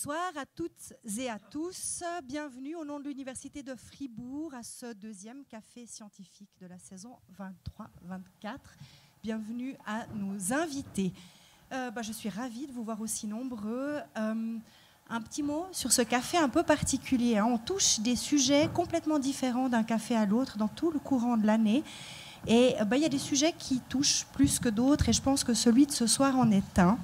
Bonsoir à toutes et à tous. Bienvenue au nom de l'Université de Fribourg à ce deuxième café scientifique de la saison 23-24. Bienvenue à nos invités. Je suis ravie de vous voir aussi nombreux. Un petit mot sur ce café un peu particulier. On touche des sujets complètement différents d'un café à l'autre dans tout le courant de l'année. Et il y a des sujets qui touchent plus que d'autres et je pense que celui de ce soir en est un.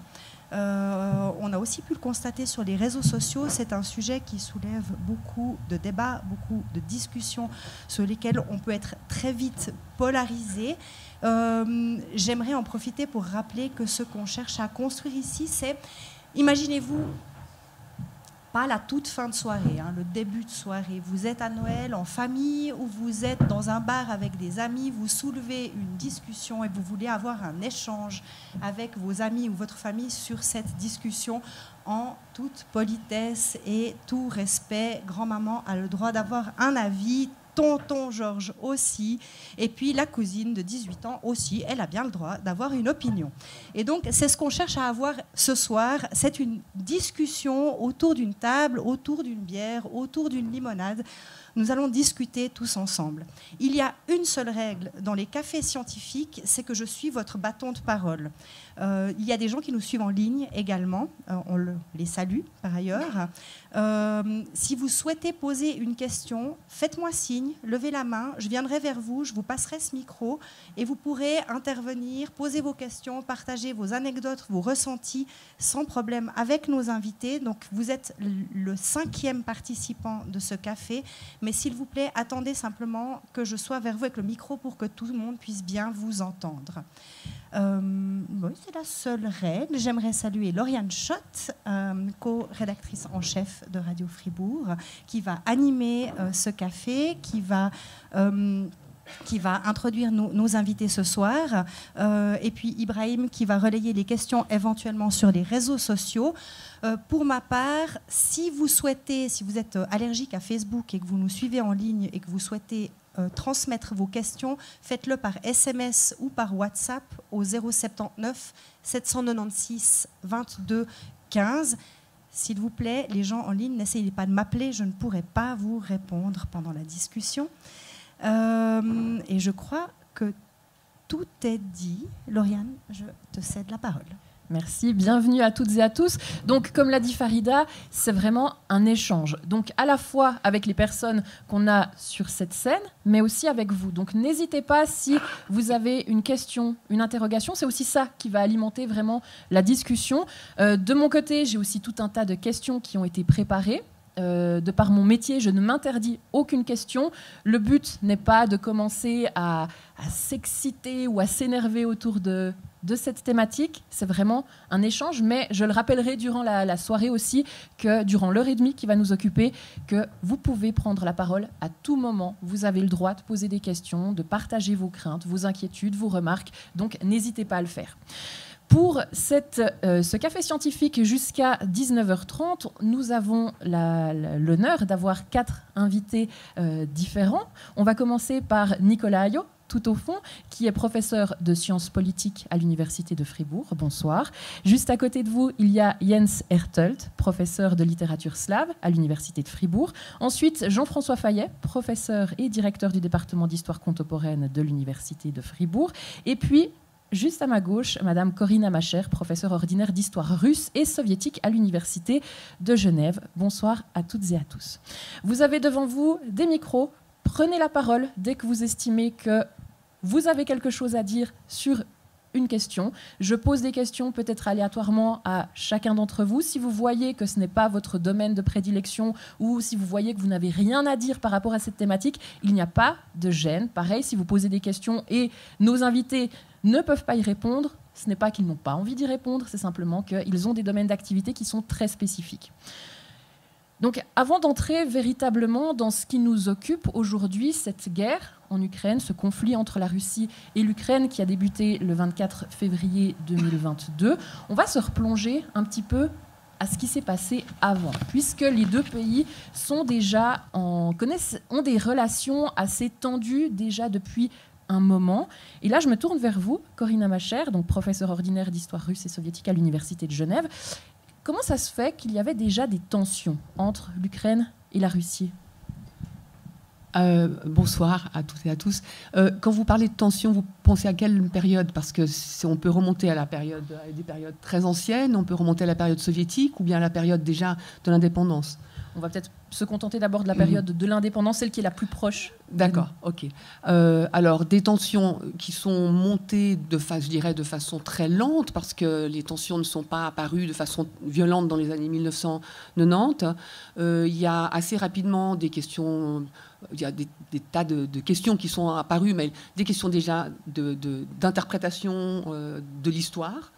On a aussi pu le constater sur les réseaux sociaux, c'est un sujet qui soulève beaucoup de débats, beaucoup de discussions sur lesquelles on peut être très vite polarisé. J'aimerais en profiter pour rappeler que ce qu'on cherche à construire ici, c'est, imaginez-vous, pas la toute fin de soirée, le début de soirée. Vous êtes à Noël en famille ou vous êtes dans un bar avec des amis, vous soulevez une discussion et vous voulez avoir un échange avec vos amis ou votre famille sur cette discussion en toute politesse et tout respect. Grand-maman a le droit d'avoir un avis, tonton Georges aussi, et puis la cousine de 18 ans aussi, elle a bien le droit d'avoir une opinion. Et donc, c'est ce qu'on cherche à avoir ce soir, c'est une discussion autour d'une table, autour d'une bière, autour d'une limonade. Nous allons discuter tous ensemble. Il y a une seule règle dans les cafés scientifiques, c'est que je suis votre bâton de parole. Il y a des gens qui nous suivent en ligne également, on les salue par ailleurs. Si vous souhaitez poser une question, faites-moi signe, levez la main, je viendrai vers vous, je vous passerai ce micro et vous pourrez intervenir, poser vos questions, partager vos anecdotes, vos ressentis sans problème avec nos invités. Donc vous êtes le 5e participant de ce café, mais s'il vous plaît, attendez simplement que je sois vers vous avec le micro pour que tout le monde puisse bien vous entendre. Oui, c'est la seule règle. J'aimerais saluer Lauriane Schott, co-rédactrice en chef de Radio Fribourg, qui va animer ce café, qui va introduire nos invités ce soir, et puis Ibrahim qui va relayer les questions éventuellement sur les réseaux sociaux. Pour ma part, si vous êtes allergique à Facebook et que vous nous suivez en ligne et que vous souhaitez transmettre vos questions, faites-le par SMS ou par WhatsApp au 079 796 22 15. S'il vous plaît, les gens en ligne, n'essayez pas de m'appeler, je ne pourrai pas vous répondre pendant la discussion. Et je crois que tout est dit. Lauriane, je te cède la parole. Merci, bienvenue à toutes et à tous. Donc, comme l'a dit Farida, c'est vraiment un échange. Donc, à la fois avec les personnes qu'on a sur cette scène, mais aussi avec vous. Donc, n'hésitez pas si vous avez une question, une interrogation. C'est aussi ça qui va alimenter vraiment la discussion. De mon côté, j'ai aussi tout un tas de questions qui ont été préparées. De par mon métier, je ne m'interdis aucune question. Le but n'est pas de commencer à s'exciter ou à s'énerver autour de cette thématique. C'est vraiment un échange, mais je le rappellerai durant la soirée aussi, que durant l'heure et demie qui va nous occuper, que vous pouvez prendre la parole à tout moment. Vous avez le droit de poser des questions, de partager vos craintes, vos inquiétudes, vos remarques. Donc, n'hésitez pas à le faire. Pour ce café scientifique jusqu'à 19h30, nous avons l'honneur d'avoir 4 invités différents. On va commencer par Nicolas Ayot, tout au fond, qui est professeur de sciences politiques à l'Université de Fribourg. Bonsoir. Juste à côté de vous, il y a Jens Hertelt, professeur de littérature slave à l'Université de Fribourg. Ensuite, Jean-François Fayet, professeur et directeur du département d'histoire contemporaine de l'Université de Fribourg. Et puis, juste à ma gauche, Madame Corina Macher, professeure ordinaire d'histoire russe et soviétique à l'Université de Genève. Bonsoir à toutes et à tous. Vous avez devant vous des micros. Prenez la parole dès que vous estimez que vous avez quelque chose à dire sur une question. Je pose des questions peut-être aléatoirement à chacun d'entre vous. Si vous voyez que ce n'est pas votre domaine de prédilection ou si vous voyez que vous n'avez rien à dire par rapport à cette thématique, il n'y a pas de gêne. Pareil, si vous posez des questions et nos invités ne peuvent pas y répondre, ce n'est pas qu'ils n'ont pas envie d'y répondre, c'est simplement qu'ils ont des domaines d'activité qui sont très spécifiques. Donc, avant d'entrer véritablement dans ce qui nous occupe aujourd'hui, cette guerre en Ukraine, ce conflit entre la Russie et l'Ukraine qui a débuté le 24 février 2022, on va se replonger un petit peu à ce qui s'est passé avant, puisque les deux pays ont des relations assez tendues déjà depuis un moment. Et là, je me tourne vers vous, Corina Macher, donc professeure ordinaire d'histoire russe et soviétique à l'Université de Genève. comment ça se fait qu'il y avait déjà des tensions entre l'Ukraine et la Russie ? Bonsoir à toutes et à tous. Quand vous parlez de tension, vous pensez à quelle période? Parce que on peut remonter à des périodes très anciennes, on peut remonter à la période soviétique ou bien à la période déjà de l'indépendance. On va peut-être se contenter d'abord de la période de l'indépendance, celle qui est la plus proche. D'accord, ok. Alors, des tensions qui sont montées je dirais, de façon très lente, parce que les tensions ne sont pas apparues de façon violente dans les années 1990. Il y a assez rapidement des questions... Il y a des tas de questions qui sont apparues, mais des questions déjà d'interprétation de l'histoire.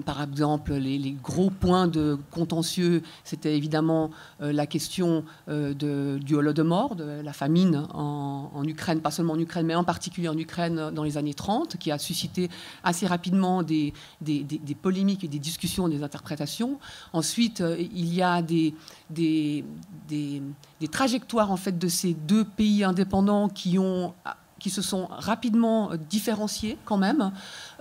Par exemple, les gros points de contentieux, c'était évidemment la question du Holodomor, de la famine en Ukraine, pas seulement en Ukraine, mais en particulier en Ukraine dans les années 30, qui a suscité assez rapidement des polémiques et des discussions, des interprétations. Ensuite, il y a des trajectoires en fait, de ces deux pays indépendants qui se sont rapidement différenciés quand même.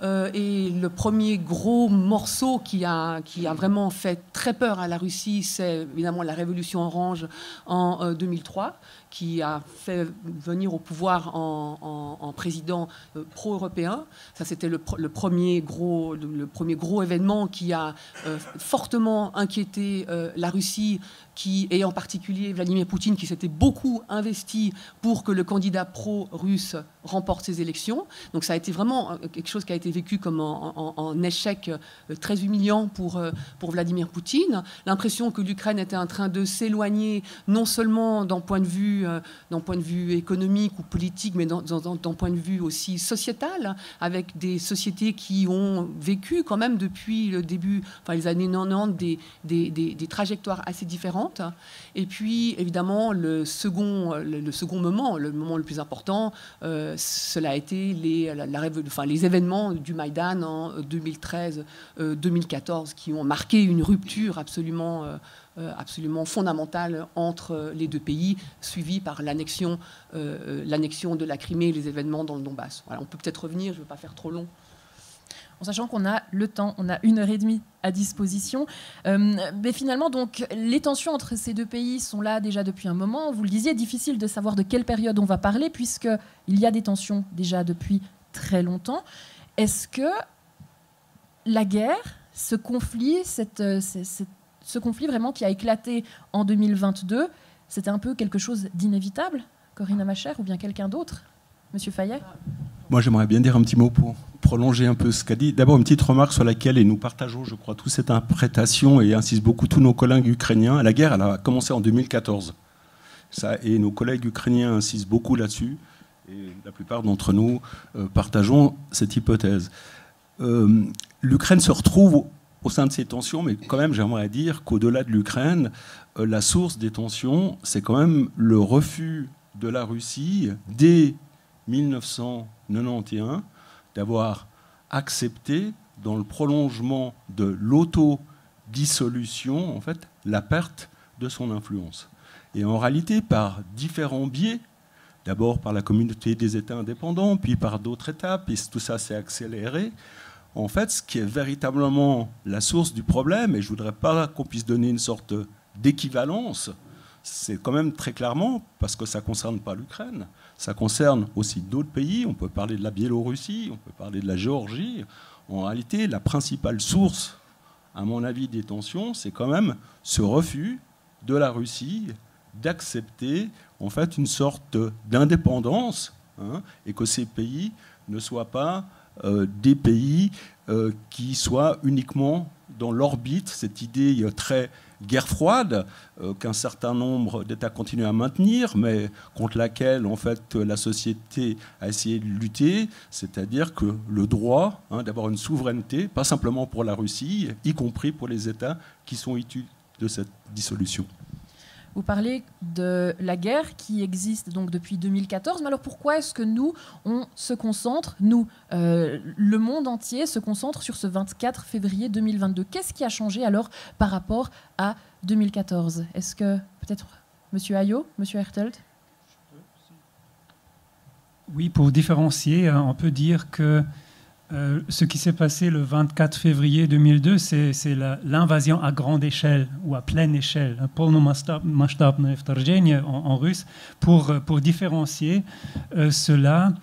Et le premier gros morceau qui a vraiment fait très peur à la Russie, c'est évidemment la révolution orange en 2003, qui a fait venir au pouvoir en président pro-européen. Ça, c'était le premier gros événement qui a fortement inquiété la Russie, et en particulier Vladimir Poutine, qui s'était beaucoup investi pour que le candidat pro-russe remporte ces élections. Donc ça a été vraiment quelque chose qui a été vécu comme en échec très humiliant pour Vladimir Poutine. L'impression que l'Ukraine était en train de s'éloigner, non seulement d'un point de vue économique ou politique, mais d'un point de vue aussi sociétal, avec des sociétés qui ont vécu quand même depuis le début, enfin les années 90, des trajectoires assez différentes. Et puis, évidemment, le second moment, le moment le plus important, cela a été les événements du Maïdan en 2013-2014 qui ont marqué une rupture absolument fondamentale entre les deux pays, suivie par l'annexion de la Crimée et les événements dans le Donbass. Voilà, on peut peut-être revenir, je ne veux pas faire trop long. En sachant qu'on a le temps, on a 1h30 à disposition. Mais finalement, donc, les tensions entre ces deux pays sont là déjà depuis un moment. Vous le disiez, difficile de savoir de quelle période on va parler, puisqu'il y a des tensions déjà depuis très longtemps. Est-ce que la guerre, ce conflit vraiment qui a éclaté en 2022, c'était un peu quelque chose d'inévitable, Corinne Amacher, ou bien quelqu'un d'autre? Monsieur Fayet? Moi, j'aimerais bien dire un petit mot pour prolonger un peu ce qu'a dit. D'abord, une petite remarque sur laquelle, et nous partageons, je crois, toute cette interprétation, et insistent beaucoup tous nos collègues ukrainiens. La guerre, elle a commencé en 2014. Et nos collègues ukrainiens insistent beaucoup là-dessus. Et la plupart d'entre nous partageons cette hypothèse. L'Ukraine se retrouve au sein de ces tensions, mais quand même, j'aimerais dire qu'au-delà de l'Ukraine, la source des tensions, c'est quand même le refus de la Russie, dès 1991, d'avoir accepté, dans le prolongement de l'autodissolution, en fait, la perte de son influence. Et en réalité, par différents biais, d'abord par la communauté des États indépendants, puis par d'autres étapes, et tout ça s'est accéléré. En fait, ce qui est véritablement la source du problème, et je ne voudrais pas qu'on puisse donner une sorte d'équivalence, c'est quand même très clairement, parce que ça ne concerne pas l'Ukraine, ça concerne aussi d'autres pays, on peut parler de la Biélorussie, on peut parler de la Géorgie. En réalité, la principale source, à mon avis, des tensions, c'est quand même ce refus de la Russie d'accepter en fait une sorte d'indépendance, et que ces pays ne soient pas des pays qui soient uniquement dans l'orbite, cette idée très guerre froide qu'un certain nombre d'États continuent à maintenir, mais contre laquelle en fait la société a essayé de lutter, c'est-à-dire que le droit d'avoir une souveraineté, pas simplement pour la Russie, y compris pour les États qui sont issus de cette dissolution. Vous parlez de la guerre qui existe donc depuis 2014, mais alors pourquoi est-ce que nous, on se concentre, le monde entier se concentre sur ce 24 février 2022 ? Qu'est-ce qui a changé alors par rapport à 2014 ? Est-ce que peut-être Monsieur Ayot, Monsieur Hertelt ? Oui, pour différencier, on peut dire que Ce qui s'est passé le 24 février 2002, c'est l'invasion à grande échelle ou à pleine échelle, полномасштабное вторжение en russe, pour différencier cela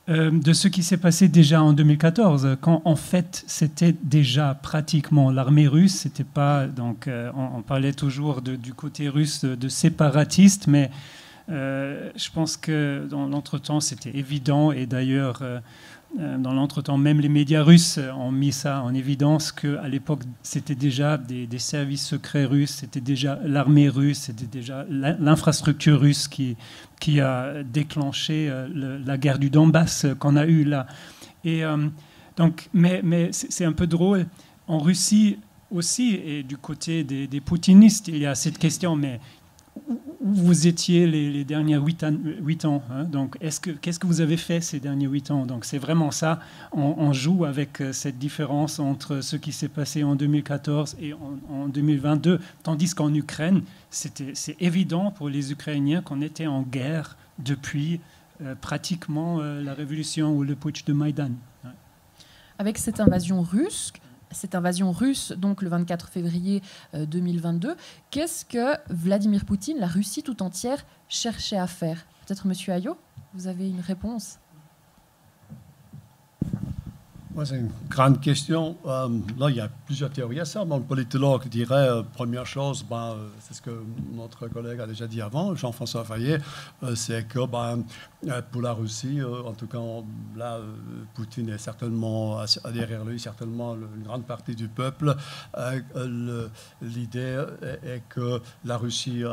de ce qui s'est passé déjà en 2014, quand en fait c'était déjà pratiquement l'armée russe. C'était pas, donc, on parlait toujours du côté russe de séparatiste, mais je pense que dans l'entretemps c'était évident, et d'ailleurs dans l'entretemps, même les médias russes ont mis ça en évidence, qu'à l'époque, c'était déjà des services secrets russes, c'était déjà l'armée russe, c'était déjà l'infrastructure russe qui a déclenché la guerre du Donbass qu'on a eue là. Et, donc, mais c'est un peu drôle. En Russie aussi, et du côté des poutinistes, il y a cette question, mais où vous étiez les derniers 8 ans, hein? Donc, qu'est-ce que vous avez fait ces derniers 8 ans? Donc, c'est vraiment ça. On joue avec cette différence entre ce qui s'est passé en 2014 et en 2022. Tandis qu'en Ukraine, c'est évident pour les Ukrainiens qu'on était en guerre depuis pratiquement la révolution ou le putsch de Maïdan. Ouais. Avec cette invasion russe, donc le 24 février 2022, qu'est-ce que Vladimir Poutine, la Russie tout entière, cherchait à faire? Peut-être Monsieur Ayot, vous avez une réponse? C'est une grande question. Là, il y a plusieurs théories à ça. Bon, le politologue dirait, première chose, c'est ce que notre collègue a déjà dit avant, Jean-François Fayet, c'est que pour la Russie, en tout cas, là, Poutine est certainement derrière lui, certainement une grande partie du peuple. L'idée est que la Russie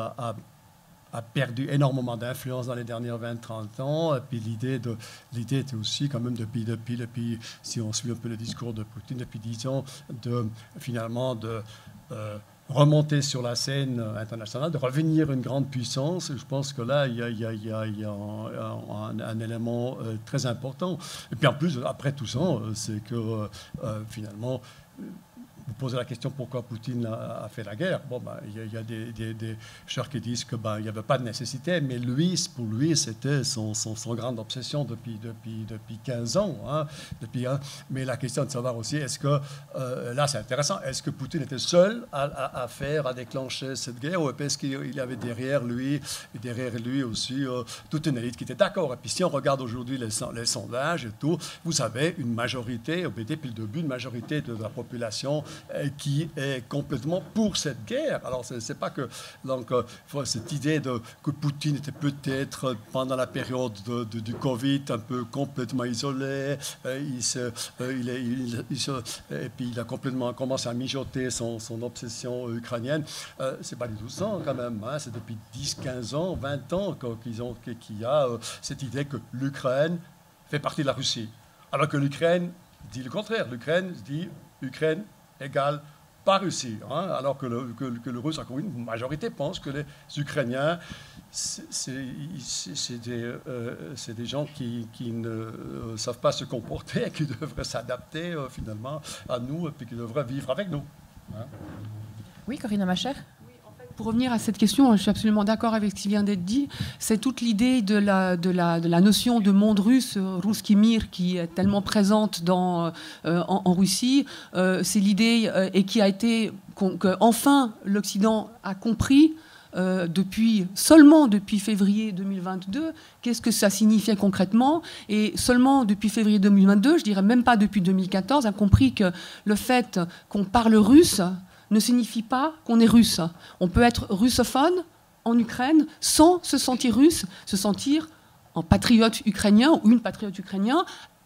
a perdu énormément d'influence dans les dernières 20-30 ans. Et puis l'idée était aussi quand même depuis, si on suit un peu le discours de Poutine, depuis 10 ans, finalement de remonter sur la scène internationale, de revenir une grande puissance. Je pense que là, il y a un élément très important. Et puis en plus, après tout ça, c'est que finalement, vous posez la question pourquoi Poutine a fait la guerre. Bon, il y a des chercheurs qui disent qu'il n'y avait pas de nécessité, mais pour lui, c'était son grande obsession depuis 15 ans. Hein, mais la question de savoir aussi, est-ce que, là c'est intéressant, est-ce que Poutine était seul à déclencher cette guerre, ou est-ce qu'il avait derrière lui aussi toute une élite qui était d'accord? Et puis si on regarde aujourd'hui les sondages et tout, vous avez une majorité, depuis le début, une majorité de la population qui est complètement pour cette guerre. Alors, c'est pas que donc, cette idée que Poutine était peut-être, pendant la période du Covid, un peu complètement isolé, et puis il a complètement commencé à mijoter son obsession ukrainienne. C'est pas du tout ça, quand même. Hein. C'est depuis 10, 15 ans, 20 ans qu'il y a cette idée que l'Ukraine fait partie de la Russie. Alors que l'Ukraine dit le contraire. L'Ukraine dit Ukraine égale pas Russie, hein, alors que le Russe, une majorité, pense que les Ukrainiens, c'est des gens qui ne savent pas se comporter, qui devraient s'adapter finalement à nous, et puis qui devraient vivre avec nous. Hein. Oui, Corinna Macher. Pour revenir à cette question, je suis absolument d'accord avec ce qui vient d'être dit. C'est toute l'idée de la notion de monde russe, Ruski Mir, qui est tellement présente en Russie. C'est l'idée et qui a été qu'enfin l'Occident a compris seulement depuis février 2022, qu'est-ce que ça signifiait concrètement. Et seulement depuis février 2022, je dirais même pas depuis 2014, a compris que le fait qu'on parle russe ne signifie pas qu'on est russe. On peut être russophone en Ukraine sans se sentir russe, se sentir un patriote ukrainien ou une patriote ukrainienne,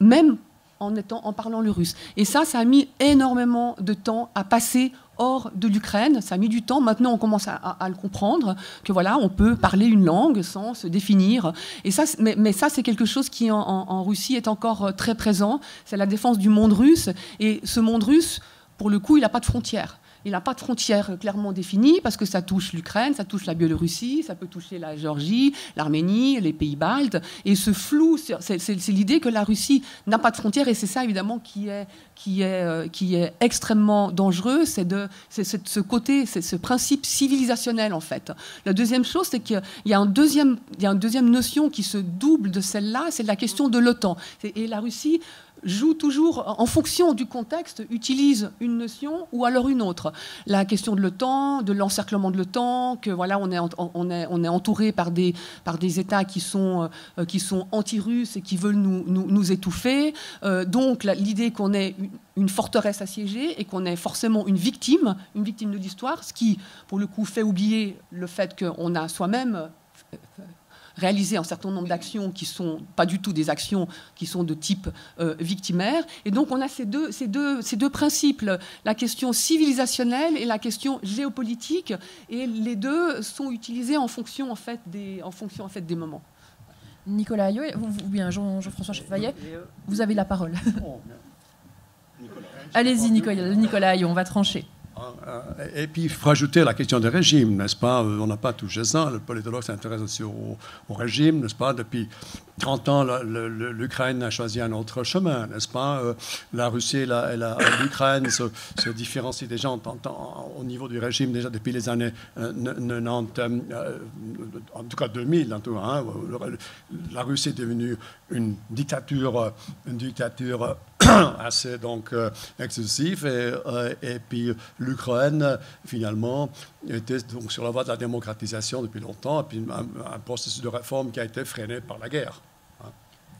même en parlant le russe. Et ça a mis énormément de temps à passer hors de l'Ukraine. Ça a mis du temps. Maintenant, on commence à le comprendre, que voilà, on peut parler une langue sans se définir. Et ça, mais ça, c'est quelque chose qui, en Russie, est encore très présent. C'est la défense du monde russe. Et ce monde russe, pour le coup, il n'a pas de frontières. Il n'a pas de frontières clairement définies parce que ça touche l'Ukraine, ça touche la Biélorussie, ça peut toucher la Géorgie, l'Arménie, les pays baltes. Et ce flou, c'est l'idée que la Russie n'a pas de frontières, et c'est ça évidemment qui est extrêmement dangereux. C'est ce côté, c'est ce principe civilisationnel en fait. La deuxième chose, c'est qu'il y a une deuxième notion qui se double de celle-là, c'est la question de l'OTAN. Et la Russie joue toujours, en fonction du contexte, utilise une notion ou alors une autre. La question de l'OTAN, de l'encerclement de l'OTAN, que voilà, on est entouré par des États qui sont anti-russes et qui veulent nous étouffer. Donc l'idée qu'on ait une forteresse assiégée et qu'on ait forcément une victime de l'histoire, ce qui, pour le coup, fait oublier le fait qu'on a soi-même réaliser un certain nombre d'actions qui ne sont pas du tout des actions qui sont de type victimaire. Et donc on a ces deux principes, la question civilisationnelle et la question géopolitique, et les deux sont utilisés en fonction en fait des moments. Nicolas Ayo, ou bien Jean-François Fayet, vous avez la parole. Allez-y Nicolas Ayo, on va trancher. Et puis, il faut rajouter la question des régimes, n'est-ce pas? On n'a pas touché ça. Le politologue s'intéresse aussi au régime, n'est-ce pas? Depuis 30 ans, l'Ukraine a choisi un autre chemin, n'est-ce pas? La Russie et l'Ukraine se différencient déjà au niveau du régime déjà depuis les années 90, en tout cas 2000. En tout cas, hein. La Russie est devenue une dictature assez excessif, et puis l'Ukraine finalement était donc sur la voie de la démocratisation depuis longtemps, et puis un processus de réforme qui a été freiné par la guerre.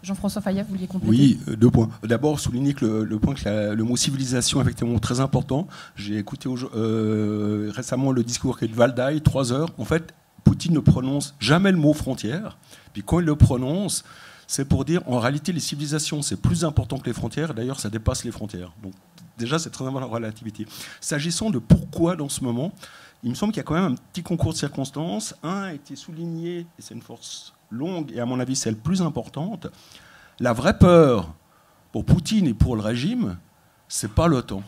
Jean-François Fayet, vous vouliez compléter? Oui, 2 points. D'abord, souligner que le point que le mot civilisation est effectivement très important. J'ai écouté récemment le discours de Valdai, 3 heures. En fait, Poutine ne prononce jamais le mot frontière. Puis quand il le prononce, c'est pour dire, en réalité, les civilisations, c'est plus important que les frontières. D'ailleurs, ça dépasse les frontières. Donc, déjà, c'est très important la relativité. S'agissant de pourquoi, dans ce moment, il me semble qu'il y a quand même un petit concours de circonstances. Un a été souligné, et c'est une force longue, et à mon avis, c'est le plus importante. La vraie peur pour Poutine et pour le régime, c'est pas l'OTAN.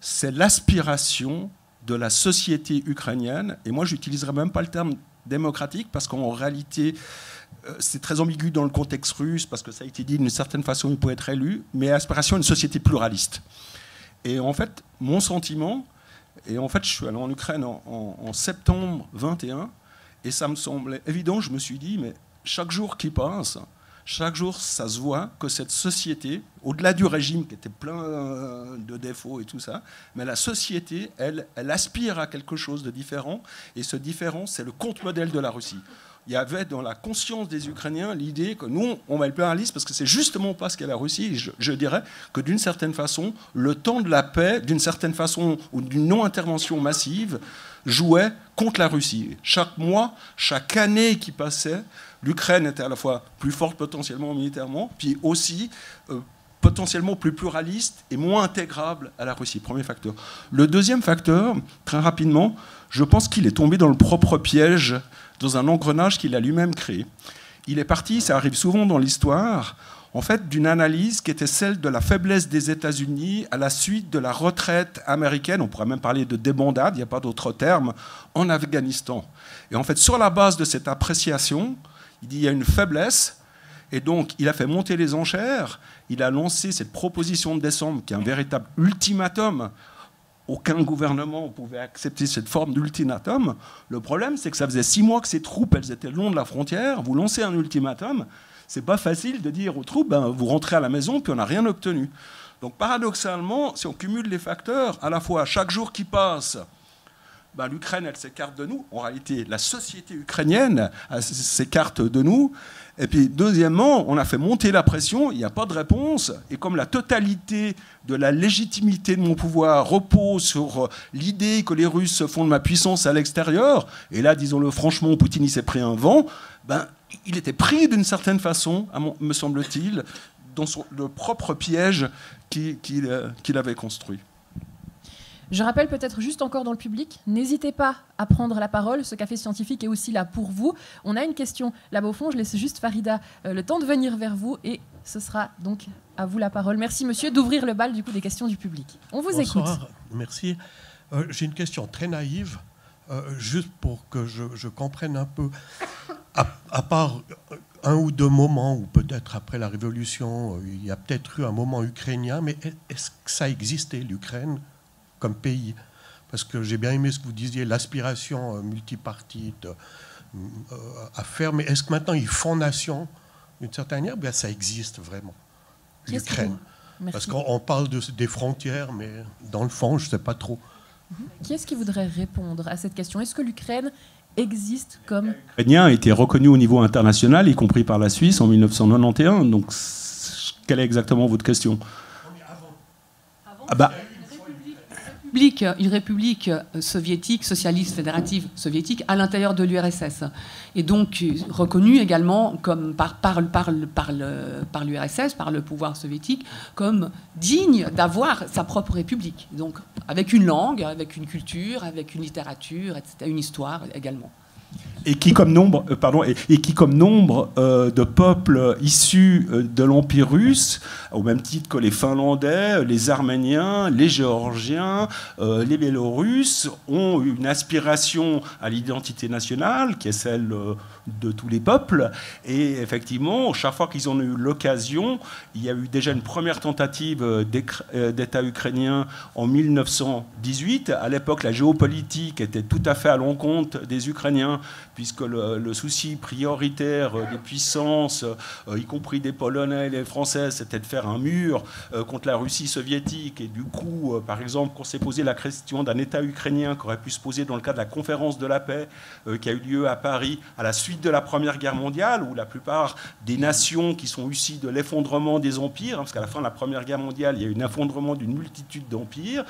C'est l'aspiration de la société ukrainienne. Et moi, j'utiliserais même pas le terme démocratique, parce qu'en réalité, c'est très ambigu dans le contexte russe, parce que ça a été dit d'une certaine façon, il peut être élu, mais aspiration à une société pluraliste. Et en fait, mon sentiment, et en fait, je suis allé en Ukraine en septembre 21, et ça me semblait évident, je me suis dit, mais chaque jour qui passe, chaque jour, ça se voit que cette société, au-delà du régime qui était plein de défauts et tout ça, mais la société, elle aspire à quelque chose de différent, et ce différent, c'est le contre-modèle de la Russie. Il y avait dans la conscience des Ukrainiens l'idée que nous, on va être pluraliste parce que c'est justement pas ce qu'est la Russie. Je dirais que d'une certaine façon, le temps de la paix, d'une certaine façon, ou d'une non-intervention massive, jouait contre la Russie. Chaque mois, chaque année qui passait, l'Ukraine était à la fois plus forte potentiellement militairement, puis aussi potentiellement plus pluraliste et moins intégrable à la Russie. Premier facteur. Le deuxième facteur, très rapidement, je pense qu'il est tombé dans le propre piège, dans un engrenage qu'il a lui-même créé. Il est parti, ça arrive souvent dans l'histoire, en fait, d'une analyse qui était celle de la faiblesse des États-Unis à la suite de la retraite américaine, on pourrait même parler de débandade, il n'y a pas d'autre terme, en Afghanistan. Et en fait, sur la base de cette appréciation, il dit qu'il y a une faiblesse, et donc il a fait monter les enchères, il a lancé cette proposition de décembre, qui est un véritable ultimatum. Aucun gouvernement ne pouvait accepter cette forme d'ultimatum. Le problème, c'est que ça faisait 6 mois que ces troupes, elles étaient le long de la frontière. Vous lancez un ultimatum, c'est pas facile de dire aux troupes, vous rentrez à la maison, puis on n'a rien obtenu. Donc paradoxalement, si on cumule les facteurs, à la fois chaque jour qui passe, l'Ukraine, elle s'écarte de nous. En réalité, la société ukrainienne s'écarte de nous. Et puis, deuxièmement, on a fait monter la pression, il n'y a pas de réponse. Et comme la totalité de la légitimité de mon pouvoir repose sur l'idée que les Russes font de ma puissance à l'extérieur, et là, disons-le franchement, Poutine, il s'est pris un vent, il était pris d'une certaine façon, me semble-t-il, dans le propre piège qu'il avait construit. Je rappelle peut-être juste encore dans le public, n'hésitez pas à prendre la parole, ce café scientifique est aussi là pour vous. On a une question là-bas au fond, je laisse juste Farida le temps de venir vers vous et ce sera donc à vous la parole. Merci monsieur d'ouvrir le bal du coup des questions du public. On vous écoute. Merci. J'ai une question très naïve, juste pour que je comprenne un peu, à part un ou deux moments, ou peut-être après la Révolution, il y a peut-être eu un moment ukrainien, mais est-ce que ça existait l'Ukraine comme pays? Parce que j'ai bien aimé ce que vous disiez, l'aspiration multipartite à faire, mais est-ce que maintenant ils font nation d'une certaine manière? Bien, ça existe vraiment, l'Ukraine. Merci. Parce qu'on parle des frontières, mais dans le fond, je ne sais pas trop. Qui est-ce qui voudrait répondre à cette question? Est-ce que l'Ukraine existe comme... L'Ukrainien a été reconnu au niveau international, y compris par la Suisse en 1991. Donc, quelle est exactement votre question? Une république soviétique, socialiste, fédérative soviétique à l'intérieur de l'URSS. Et donc reconnue également comme par l'URSS, par le pouvoir soviétique, comme digne d'avoir sa propre république. Donc avec une langue, avec une culture, avec une littérature, etc., une histoire également. Et qui, comme nombre, de peuples issus de l'Empire russe, au même titre que les Finlandais, les Arméniens, les Géorgiens, les Biélorusses, ont une aspiration à l'identité nationale, qui est celle de tous les peuples. Et effectivement, chaque fois qu'ils ont eu l'occasion, il y a eu déjà une première tentative d'État ukrainien en 1918. À l'époque, la géopolitique était tout à fait à l'encontre des Ukrainiens, puisque le souci prioritaire des puissances, y compris des Polonais et des Français, c'était de faire un mur contre la Russie soviétique. Et du coup, par exemple, quand s'est posé la question d'un État ukrainien qui aurait pu se poser dans le cadre de la conférence de la paix qui a eu lieu à Paris à la suite de la Première Guerre mondiale, où la plupart des nations qui sont issues de l'effondrement des empires, parce qu'à la fin de la Première Guerre mondiale, il y a eu un effondrement d'une multitude d'empires,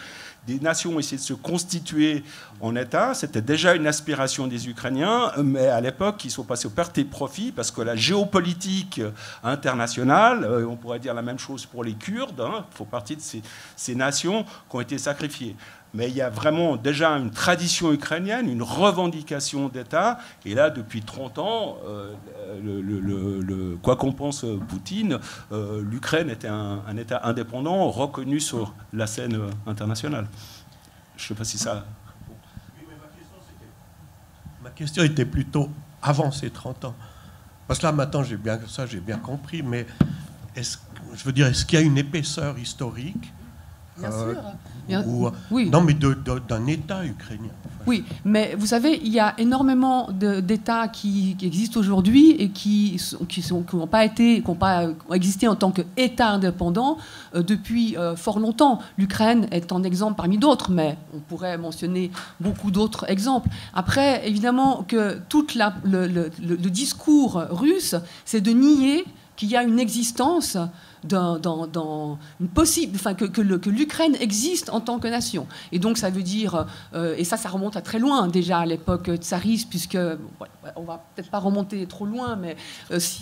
des nations ont essayé de se constituer en État. C'était déjà une aspiration des Ukrainiens, mais à l'époque, ils sont passés au perte et profit parce que la géopolitique internationale, on pourrait dire la même chose pour les Kurdes, font partie de ces nations qui ont été sacrifiées. Mais il y a vraiment déjà une tradition ukrainienne, une revendication d'État. Et là, depuis 30 ans, quoi qu'en pense Poutine, l'Ukraine était un État indépendant, reconnu sur la scène internationale. Je ne sais pas si ça... Oui, mais ma question était plutôt avant ces 30 ans. Parce que là, maintenant, j'ai bien compris. Mais est-ce qu'il y a une épaisseur historique? Bien sûr. Oui. Non, mais d'un État ukrainien. Oui, mais vous savez, il y a énormément d'États qui existent aujourd'hui et qui n'ont pas existé en tant qu'État indépendant depuis fort longtemps. L'Ukraine est un exemple parmi d'autres, mais on pourrait mentionner beaucoup d'autres exemples. Après, évidemment, que tout le discours russe, c'est de nier qu'il y a une existence que l'Ukraine existe en tant que nation. Et donc ça veut dire, et ça remonte à très loin déjà à l'époque tsariste, puisque on va peut-être pas remonter trop loin, mais si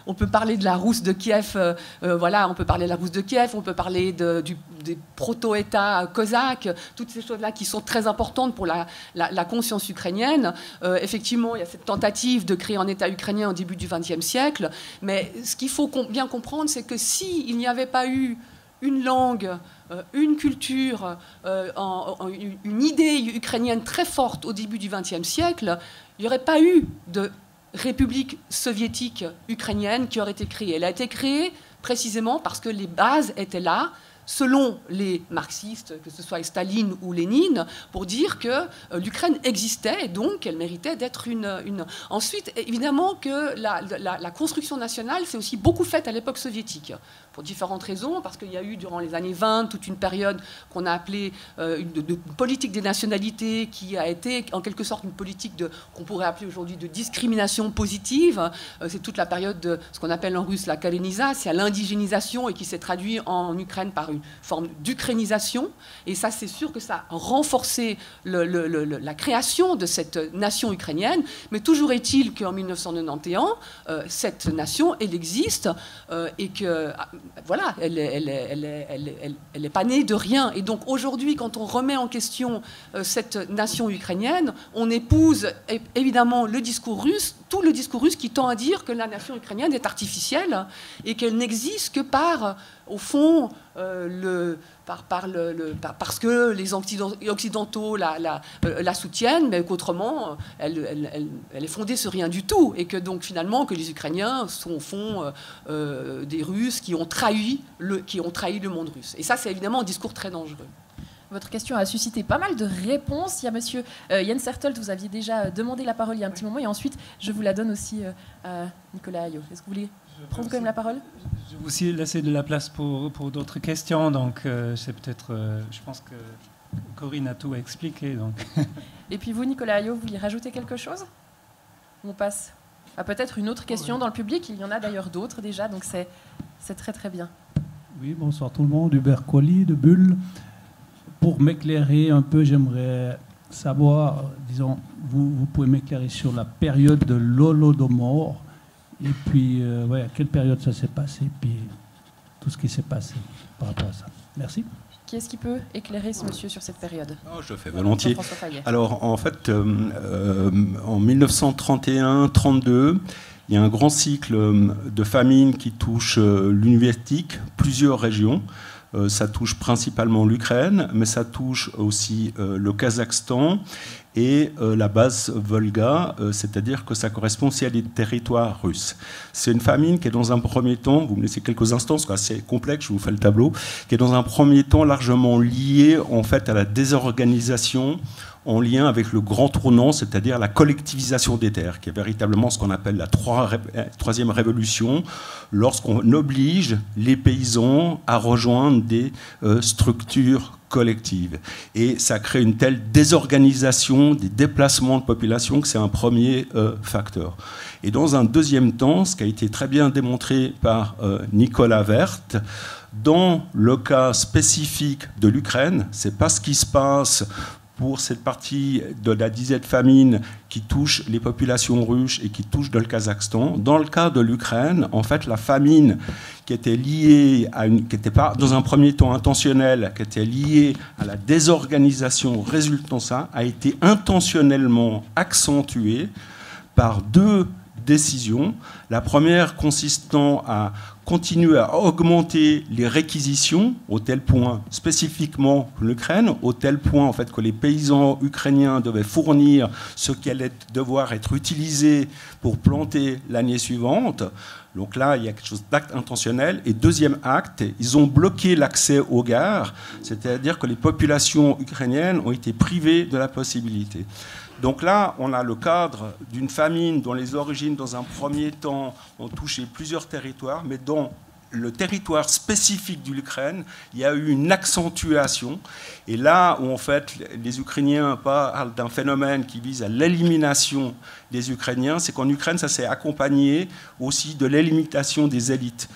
on peut parler de la Rousse de Kiev, on peut parler de la Rousse de Kiev, on peut parler des proto-États cosaques, toutes ces choses-là qui sont très importantes pour la conscience ukrainienne. Effectivement, il y a cette tentative de créer un État ukrainien au début du XXe siècle, mais ce qu'il faut bien comprendre, c'est que s'il n'y avait pas eu une langue, une culture, une idée ukrainienne très forte au début du XXe siècle, il n'y aurait pas eu de république soviétique ukrainienne qui aurait été créée. Elle a été créée précisément parce que les bases étaient là, selon les marxistes, que ce soit Staline ou Lénine, pour dire que l'Ukraine existait et donc elle méritait d'être une... Ensuite, évidemment que la construction nationale s'est aussi beaucoup faite à l'époque soviétique, pour différentes raisons, parce qu'il y a eu durant les années 20 toute une période qu'on a appelée de politique des nationalités, qui a été en quelque sorte une politique qu'on pourrait appeler aujourd'hui de discrimination positive. C'est toute la période de ce qu'on appelle en russe la kaleniza, c'est l'indigénisation, et qui s'est traduit en Ukraine par une forme d'ukrainisation. Et ça, c'est sûr que ça a renforcé la création de cette nation ukrainienne. Mais toujours est-il qu'en 1991, cette nation, elle existe et que... Voilà, elle n'est pas née de rien. Et donc aujourd'hui, quand on remet en question cette nation ukrainienne, on épouse évidemment le discours russe, tout le discours russe qui tend à dire que la nation ukrainienne est artificielle et qu'elle n'existe que par, au fond, parce que les Occidentaux la soutiennent, mais qu'autrement, elle est fondée sur rien du tout. Et que donc finalement, que les Ukrainiens sont au fond des Russes qui ont trahi le monde russe. Et ça, c'est évidemment un discours très dangereux. Votre question a suscité pas mal de réponses. Il y a monsieur Jens Hertold, vous aviez déjà demandé la parole il y a un petit moment, et ensuite je vous la donne aussi à Nicolas Hayot. Est-ce que vous voulez prendre quand même la parole ? Je vais aussi laisser de la place pour d'autres questions, donc c'est peut-être, je pense que Corinne a tout expliqué. Donc. Et puis vous, Nicolas Ayot, vous vouliez rajouter quelque chose? On passe à peut-être une autre question dans le public. Il y en a d'ailleurs d'autres déjà, donc c'est très très bien. Oui, bonsoir tout le monde, Hubert Colli de Bulle. Pour m'éclairer un peu, j'aimerais savoir, disons, vous pouvez m'éclairer sur la période de l'Holodomor, et puis à quelle période ça s'est passé, puis tout ce qui s'est passé par rapport à ça. Merci. Qui est-ce qui peut éclairer ce monsieur sur cette période? Je fais volontiers. Jean-François Fayet. Alors, en fait, en 1931-32, il y a un grand cycle de famine qui touche l'Union soviétique, plusieurs régions. Ça touche principalement l'Ukraine, mais ça touche aussi le Kazakhstan et la base Volga, c'est-à-dire que ça correspond aussi à des territoires russes. C'est une famine qui est dans un premier temps, vous me laissez quelques instants, parce que c'est complexe, je vous fais le tableau, qui est dans un premier temps largement liée en fait à la désorganisation en lien avec le grand tournant, c'est-à-dire la collectivisation des terres, qui est véritablement ce qu'on appelle la troisième révolution, lorsqu'on oblige les paysans à rejoindre des structures collectives. Et ça crée une telle désorganisation des déplacements de population que c'est un premier facteur. Et dans un deuxième temps, ce qui a été très bien démontré par Nicolas Werth, dans le cas spécifique de l'Ukraine, c'est pas ce qui se passe pour cette partie de la disette famine qui touche les populations russes et qui touche le Kazakhstan. Dans le cas de l'Ukraine, en fait, la famine qui était liée à qui n'était pas dans un premier temps intentionnelle, qui était liée à la désorganisation résultant de ça, a été intentionnellement accentuée par deux décisions. La première consistant à continuer à augmenter les réquisitions au tel point, spécifiquement l'Ukraine, au tel point en fait que les paysans ukrainiens devaient fournir ce qui allait devoir être utilisé pour planter l'année suivante. Donc là, il y a quelque chose d'acte intentionnel. Et deuxième acte, ils ont bloqué l'accès aux gares, c'est-à-dire que les populations ukrainiennes ont été privées de la possibilité. Donc là, on a le cadre d'une famine dont les origines, dans un premier temps, ont touché plusieurs territoires, mais dans le territoire spécifique de l'Ukraine, il y a eu une accentuation. Et là où, en fait, les Ukrainiens parlent d'un phénomène qui vise à l'élimination des Ukrainiens, c'est qu'en Ukraine, ça s'est accompagné aussi de l'élimination des élites.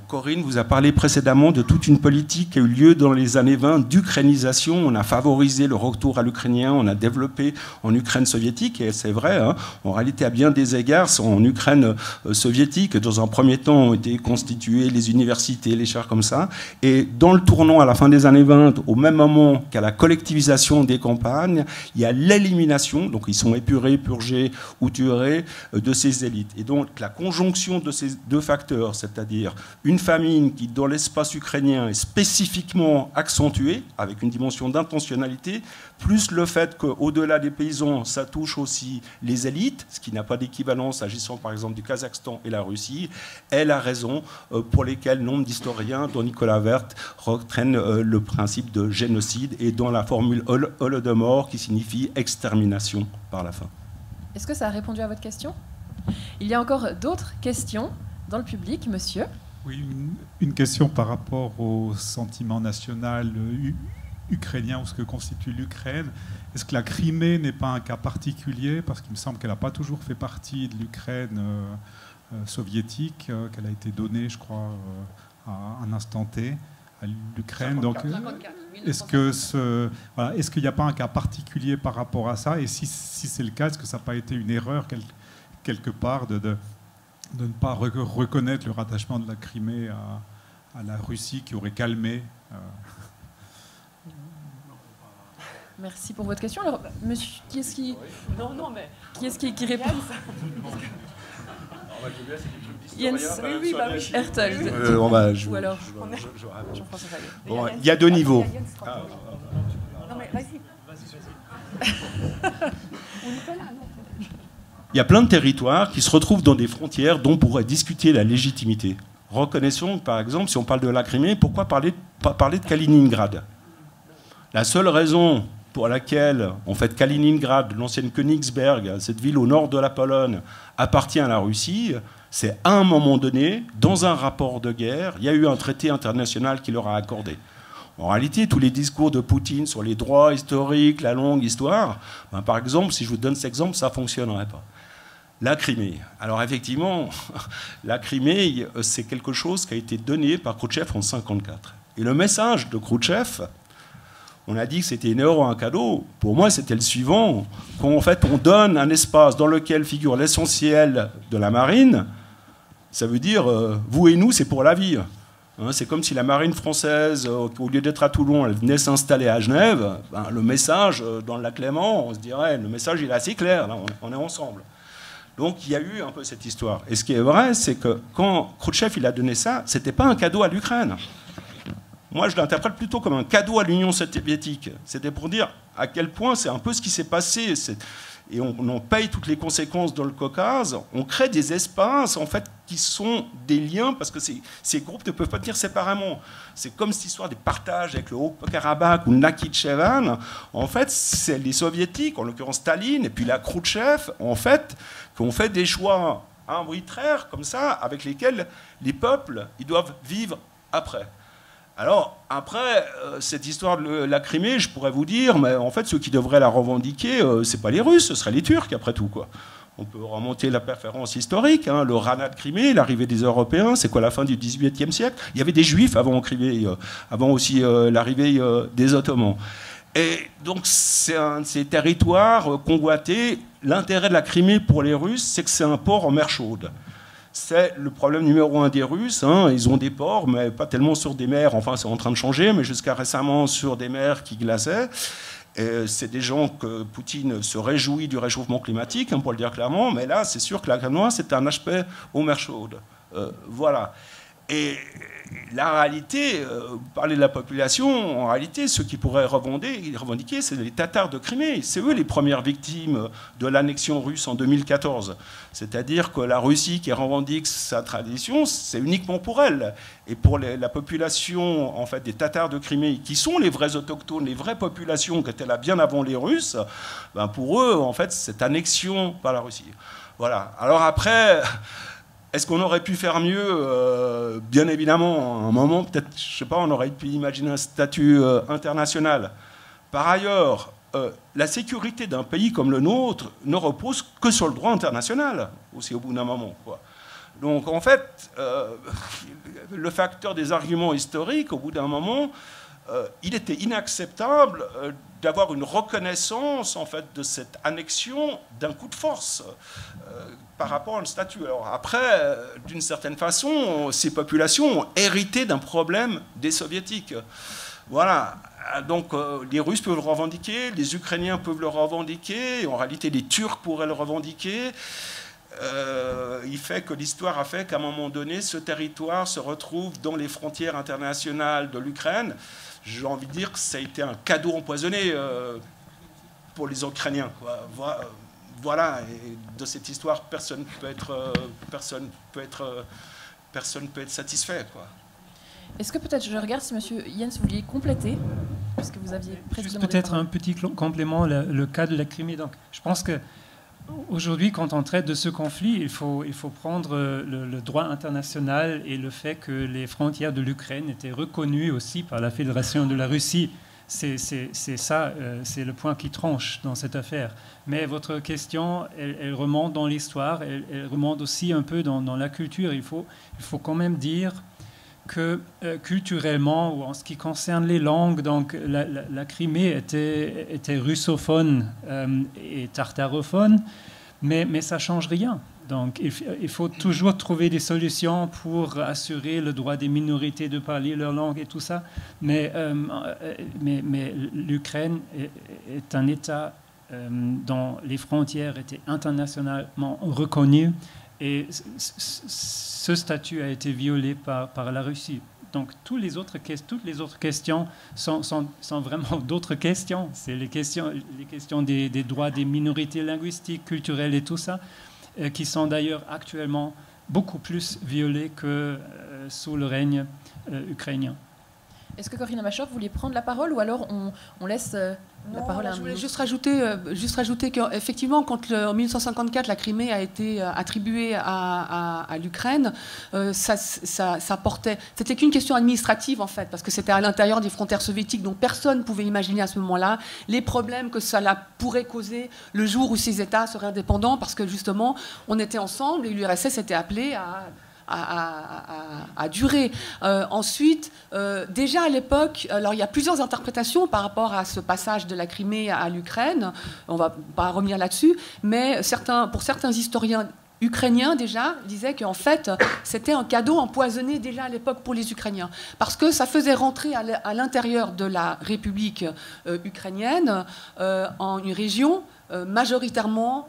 Corinne vous a parlé précédemment de toute une politique qui a eu lieu dans les années 20 d'ukrainisation. On a favorisé le retour à l'ukrainien, on a développé en Ukraine soviétique, et c'est vrai, hein, en réalité à bien des égards, en Ukraine soviétique, dans un premier temps ont été constituées les universités, les chars comme ça, et dans le tournant à la fin des années 20, au même moment qu'à la collectivisation des campagnes, il y a l'élimination, donc ils sont épurés, purgés ou tués de ces élites. Et donc la conjonction de ces deux facteurs, c'est-à-dire une famine qui, dans l'espace ukrainien, est spécifiquement accentuée, avec une dimension d'intentionnalité, plus le fait qu'au-delà des paysans, ça touche aussi les élites, ce qui n'a pas d'équivalence agissant par exemple du Kazakhstan et la Russie, est la raison pour laquelle nombre d'historiens, dont Nicolas Werth, reprennent le principe de génocide et dont la formule Holodomor qui signifie extermination par la faim. Est-ce que ça a répondu à votre question? Il y a encore d'autres questions dans le public, monsieur? Oui, une question par rapport au sentiment national ukrainien ou ce que constitue l'Ukraine. Est-ce que la Crimée n'est pas un cas particulier? Parce qu'il me semble qu'elle n'a pas toujours fait partie de l'Ukraine soviétique, qu'elle a été donnée, je crois, à un instant T à l'Ukraine. Donc, est-ce qu'il n'y a pas un cas particulier par rapport à ça? Et si c'est le cas, est-ce que ça n'a pas été une erreur quelque part de ne pas reconnaître le rattachement de la Crimée à la Russie qui aurait calmé Merci pour votre question. Alors, monsieur, qui est-ce qui... Non, mais... Qui est-ce qui répond? Jens, oui, Hertel. Ou alors Jean-François Fayet. Bon, il y a deux niveaux. Non, mais vas-y. Il y a plein de territoires qui se retrouvent dans des frontières dont on pourrait discuter la légitimité. Reconnaissons, par exemple, si on parle de la Crimée, pourquoi parler de Kaliningrad? La seule raison pour laquelle, en fait, Kaliningrad, l'ancienne Königsberg, cette ville au nord de la Pologne, appartient à la Russie, C'est à un moment donné, dans un rapport de guerre, il y a eu un traité international qui leur a accordé. En réalité, tous les discours de Poutine sur les droits historiques, la longue histoire, ben, par exemple, si je vous donne cet exemple, ça ne fonctionnerait pas. La Crimée. Alors effectivement, la Crimée, c'est quelque chose qui a été donné par Khrouchtchev en 1954. Et le message de Khrouchtchev, on a dit que c'était une erreur, un cadeau. Pour moi, c'était le suivant. Quand en fait, on donne un espace dans lequel figure l'essentiel de la marine, ça veut dire, vous et nous, c'est pour la vie. C'est comme si la marine française, au lieu d'être à Toulon, elle venait s'installer à Genève. Ben, le message, dans le lac Léman, on se dirait, le message il est assez clair, là, on est ensemble. Donc il y a eu un peu cette histoire. Et ce qui est vrai, c'est que quand Khrouchtchev il a donné ça, ce n'était pas un cadeau à l'Ukraine. Moi, je l'interprète plutôt comme un cadeau à l'Union soviétique. C'était pour dire à quel point c'est un peu ce qui s'est passé. Et on en paye toutes les conséquences dans le Caucase. On crée des espaces, en fait, qui sont des liens, parce que ces groupes ne peuvent pas tenir séparément. C'est comme cette histoire des partages avec le Haut-Karabakh ou Nakhichevan. En fait, c'est les soviétiques, en l'occurrence Staline, et puis la Khrouchtchev, en fait, qui ont fait des choix arbitraires, comme ça, avec lesquels les peuples, ils doivent vivre après. Alors, après, cette histoire de la Crimée, je pourrais vous dire, mais en fait, ceux qui devraient la revendiquer, ce n'est pas les Russes, ce seraient les Turcs, après tout, quoi. On peut remonter la préférence historique, le Rana de Crimée, l'arrivée des Européens, c'est quoi, la fin du XVIIIe siècle? Il y avait des Juifs avant Crimée, avant aussi l'arrivée des Ottomans. Et donc, c'est un de ces territoires convoités. L'intérêt de la Crimée pour les Russes, c'est que c'est un port en mer chaude. C'est le problème numéro un des Russes. Ils ont des ports, mais pas tellement sur des mers. Enfin, c'est en train de changer, mais jusqu'à récemment sur des mers qui glaçaient. C'est des gens que Poutine se réjouit du réchauffement climatique, pour le dire clairement. Mais là, c'est sûr que la Canoë, c'est un aspect aux mers chaudes. Voilà. Et la réalité, vous parlez de la population, en réalité, ceux qui pourraient revendiquer, c'est les Tatars de Crimée. C'est eux les premières victimes de l'annexion russe en 2014. C'est-à-dire que la Russie qui revendique sa tradition, c'est uniquement pour elle. Et pour la population en fait, des Tatars de Crimée, qui sont les vrais autochtones, les vraies populations qui étaient là bien avant les Russes, ben pour eux, en fait, cette annexion par la Russie. Voilà. Alors après... Est-ce qu'on aurait pu faire mieux? Bien évidemment, à un moment, peut-être, je ne sais pas, on aurait pu imaginer un statut international. Par ailleurs, la sécurité d'un pays comme le nôtre ne repose que sur le droit international, aussi au bout d'un moment, quoi. Donc, en fait, le facteur des arguments historiques, au bout d'un moment, il était inacceptable d'avoir une reconnaissance, en fait, de cette annexion d'un coup de force par rapport à un statut. Alors après, d'une certaine façon, ces populations ont hérité d'un problème des soviétiques. Voilà. Donc les Russes peuvent le revendiquer, les Ukrainiens peuvent le revendiquer, en réalité les Turcs pourraient le revendiquer. Il fait que l'histoire a fait qu'à un moment donné, ce territoire se retrouve dans les frontières internationales de l'Ukraine. J'ai envie de dire que ça a été un cadeau empoisonné pour les Ukrainiens, quoi. Voilà, et de cette histoire, personne peut être satisfait, quoi. Est-ce que peut-être, je regarde si Monsieur Jens vouliez compléter, parce que vous aviez juste peut-être un petit complément, le cas de la Crimée. Donc, je pense que aujourd'hui, quand on traite de ce conflit, il faut prendre le droit international et le fait que les frontières de l'Ukraine étaient reconnues aussi par la Fédération de la Russie. C'est ça, c'est le point qui tranche dans cette affaire. Mais votre question, elle remonte dans l'histoire, elle remonte aussi un peu dans la culture. Il faut quand même dire que culturellement, ou en ce qui concerne les langues, donc la Crimée était russophone et tartarophone, mais ça ne change rien. Donc il faut toujours trouver des solutions pour assurer le droit des minorités de parler leur langue et tout ça. Mais l'Ukraine est un État dont les frontières étaient internationalement reconnues et ce statut a été violé par la Russie. Donc toutes les autres questions sont vraiment d'autres questions. C'est les questions des droits des minorités linguistiques, culturelles et tout ça, qui sont d'ailleurs actuellement beaucoup plus violées que sous le règne ukrainien. Est-ce que Corinna Machov voulait prendre la parole ou alors on laisse la parole à un Je voulais autre? juste rajouter qu'effectivement, quand en 1954 la Crimée a été attribuée à l'Ukraine, ça portait. C'était qu'une question administrative en fait, parce que c'était à l'intérieur des frontières soviétiques, donc personne ne pouvait imaginer à ce moment-là les problèmes que cela pourrait causer le jour où ces États seraient indépendants, parce que justement, on était ensemble et l'URSS était appelée à durer. Ensuite, déjà à l'époque, alors il y a plusieurs interprétations par rapport à ce passage de la Crimée à l'Ukraine. On ne va pas revenir là-dessus, mais pour certains historiens ukrainiens déjà disaient qu'en fait c'était un cadeau empoisonné déjà à l'époque pour les Ukrainiens, parce que ça faisait rentrer à l'intérieur de la République ukrainienne en une région majoritairement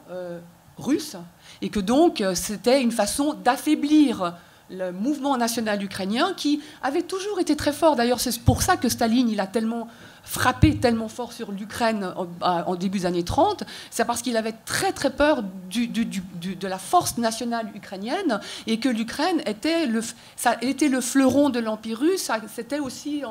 russe, et que donc c'était une façon d'affaiblir le mouvement national ukrainien qui avait toujours été très fort. D'ailleurs, c'est pour ça que Staline il a tellement frappé tellement fort sur l'Ukraine en début des années 30, c'est parce qu'il avait très très peur de la force nationale ukrainienne, et que l'Ukraine était le fleuron de l'Empire russe. C'était aussi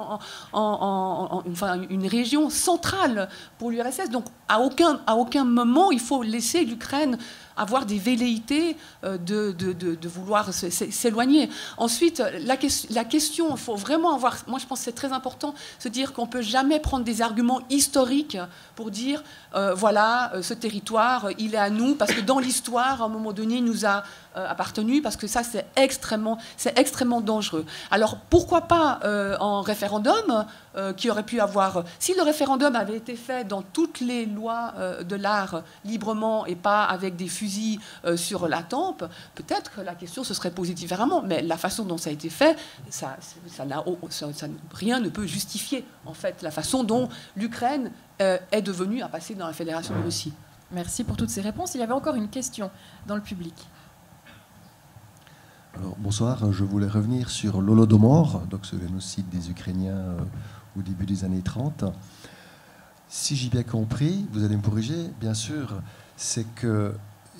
une région centrale pour l'URSS. Donc à aucun moment il faut laisser l'Ukraine avoir des velléités de vouloir s'éloigner. Ensuite, la question, il faut vraiment avoir, moi je pense que c'est très important, se dire qu'on ne peut jamais prendre des arguments historiques pour dire, voilà, ce territoire, il est à nous, parce que dans l'histoire, à un moment donné, il nous a appartenu, parce que ça, c'est extrêmement dangereux. Alors, pourquoi pas en référendum, qui aurait pu avoir... Si le référendum avait été fait dans toutes les lois de l'art, librement, et pas avec des fusils sur la tempe, peut-être que la question se serait posée différemment. Mais la façon dont ça a été fait, rien ne peut justifier, en fait, la façon dont l'Ukraine est devenue à passer dans la Fédération de Russie. Merci pour toutes ces réponses. Il y avait encore une question dans le public. Alors, bonsoir, je voulais revenir sur l'Holodomor, donc ce génocide des Ukrainiens au début des années 30. Si j'ai bien compris, vous allez me corriger, bien sûr, c'est qu'il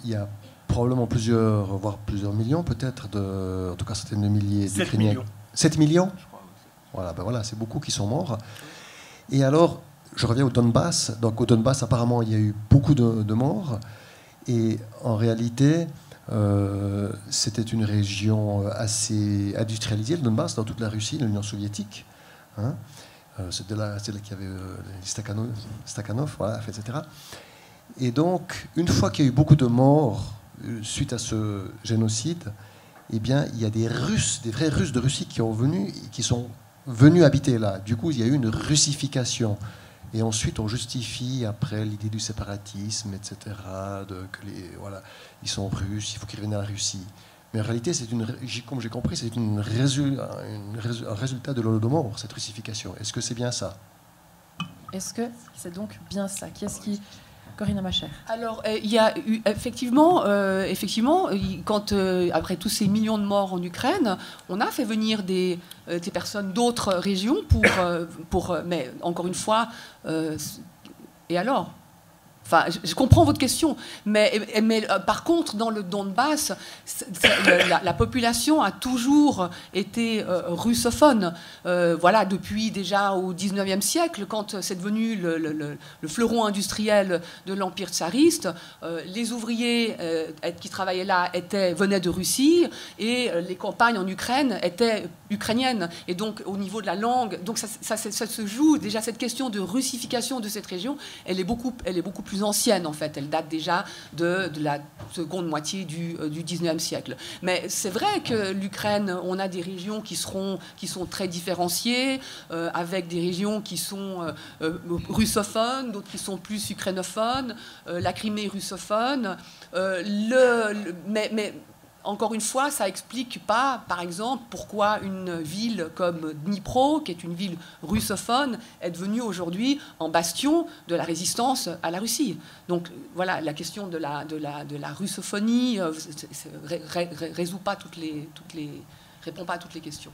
y a probablement plusieurs, voire plusieurs millions peut-être, en tout cas centaines de milliers d'Ukrainiens. 7 millions. Voilà, ben voilà, c'est beaucoup qui sont morts. Et alors, je reviens au Donbass. Donc au Donbass, apparemment, il y a eu beaucoup de morts. Et en réalité... c'était une région assez industrialisée, le Donbass, dans toute la Russie, l'Union soviétique. Hein. C'est là qu'il y avait Stakhanov, voilà, etc. Et donc, une fois qu'il y a eu beaucoup de morts suite à ce génocide, eh bien, il y a des Russes, des vrais Russes de Russie qui sont venus habiter là. Du coup, il y a eu une russification. Et ensuite, on justifie après l'idée du séparatisme, etc., voilà, ils sont russes, il faut qu'ils reviennent à la Russie. Mais en réalité, comme j'ai compris, c'est un résultat de l'Holodomor, cette russification. Est-ce que c'est bien ça? Est-ce que c'est donc bien ça? Corinna Machov. Alors, il y a eu effectivement, quand après tous ces millions de morts en Ukraine, on a fait venir des personnes d'autres régions mais encore une fois, et alors? Enfin, je comprends votre question, mais par contre, dans le Donbass, la population a toujours été russophone. Voilà, depuis déjà au XIXe siècle, quand c'est devenu le fleuron industriel de l'Empire tsariste, les ouvriers qui travaillaient là venaient de Russie, et les campagnes en Ukraine étaient ukrainiennes. Et donc, au niveau de la langue, donc ça se joue déjà, cette question de russification de cette région, elle est beaucoup plus ancienne en fait, elle date déjà de la seconde moitié du XIXe siècle. Mais c'est vrai que l'Ukraine, on a des régions qui sont très différenciées, avec des régions qui sont russophones, d'autres qui sont plus ukrainophones, la Crimée russophone, mais encore une fois, ça n'explique pas, par exemple, pourquoi une ville comme Dnipro, qui est une ville russophone, est devenue aujourd'hui un bastion de la résistance à la Russie. Donc voilà, la question de la russophonie répond pas à toutes les questions.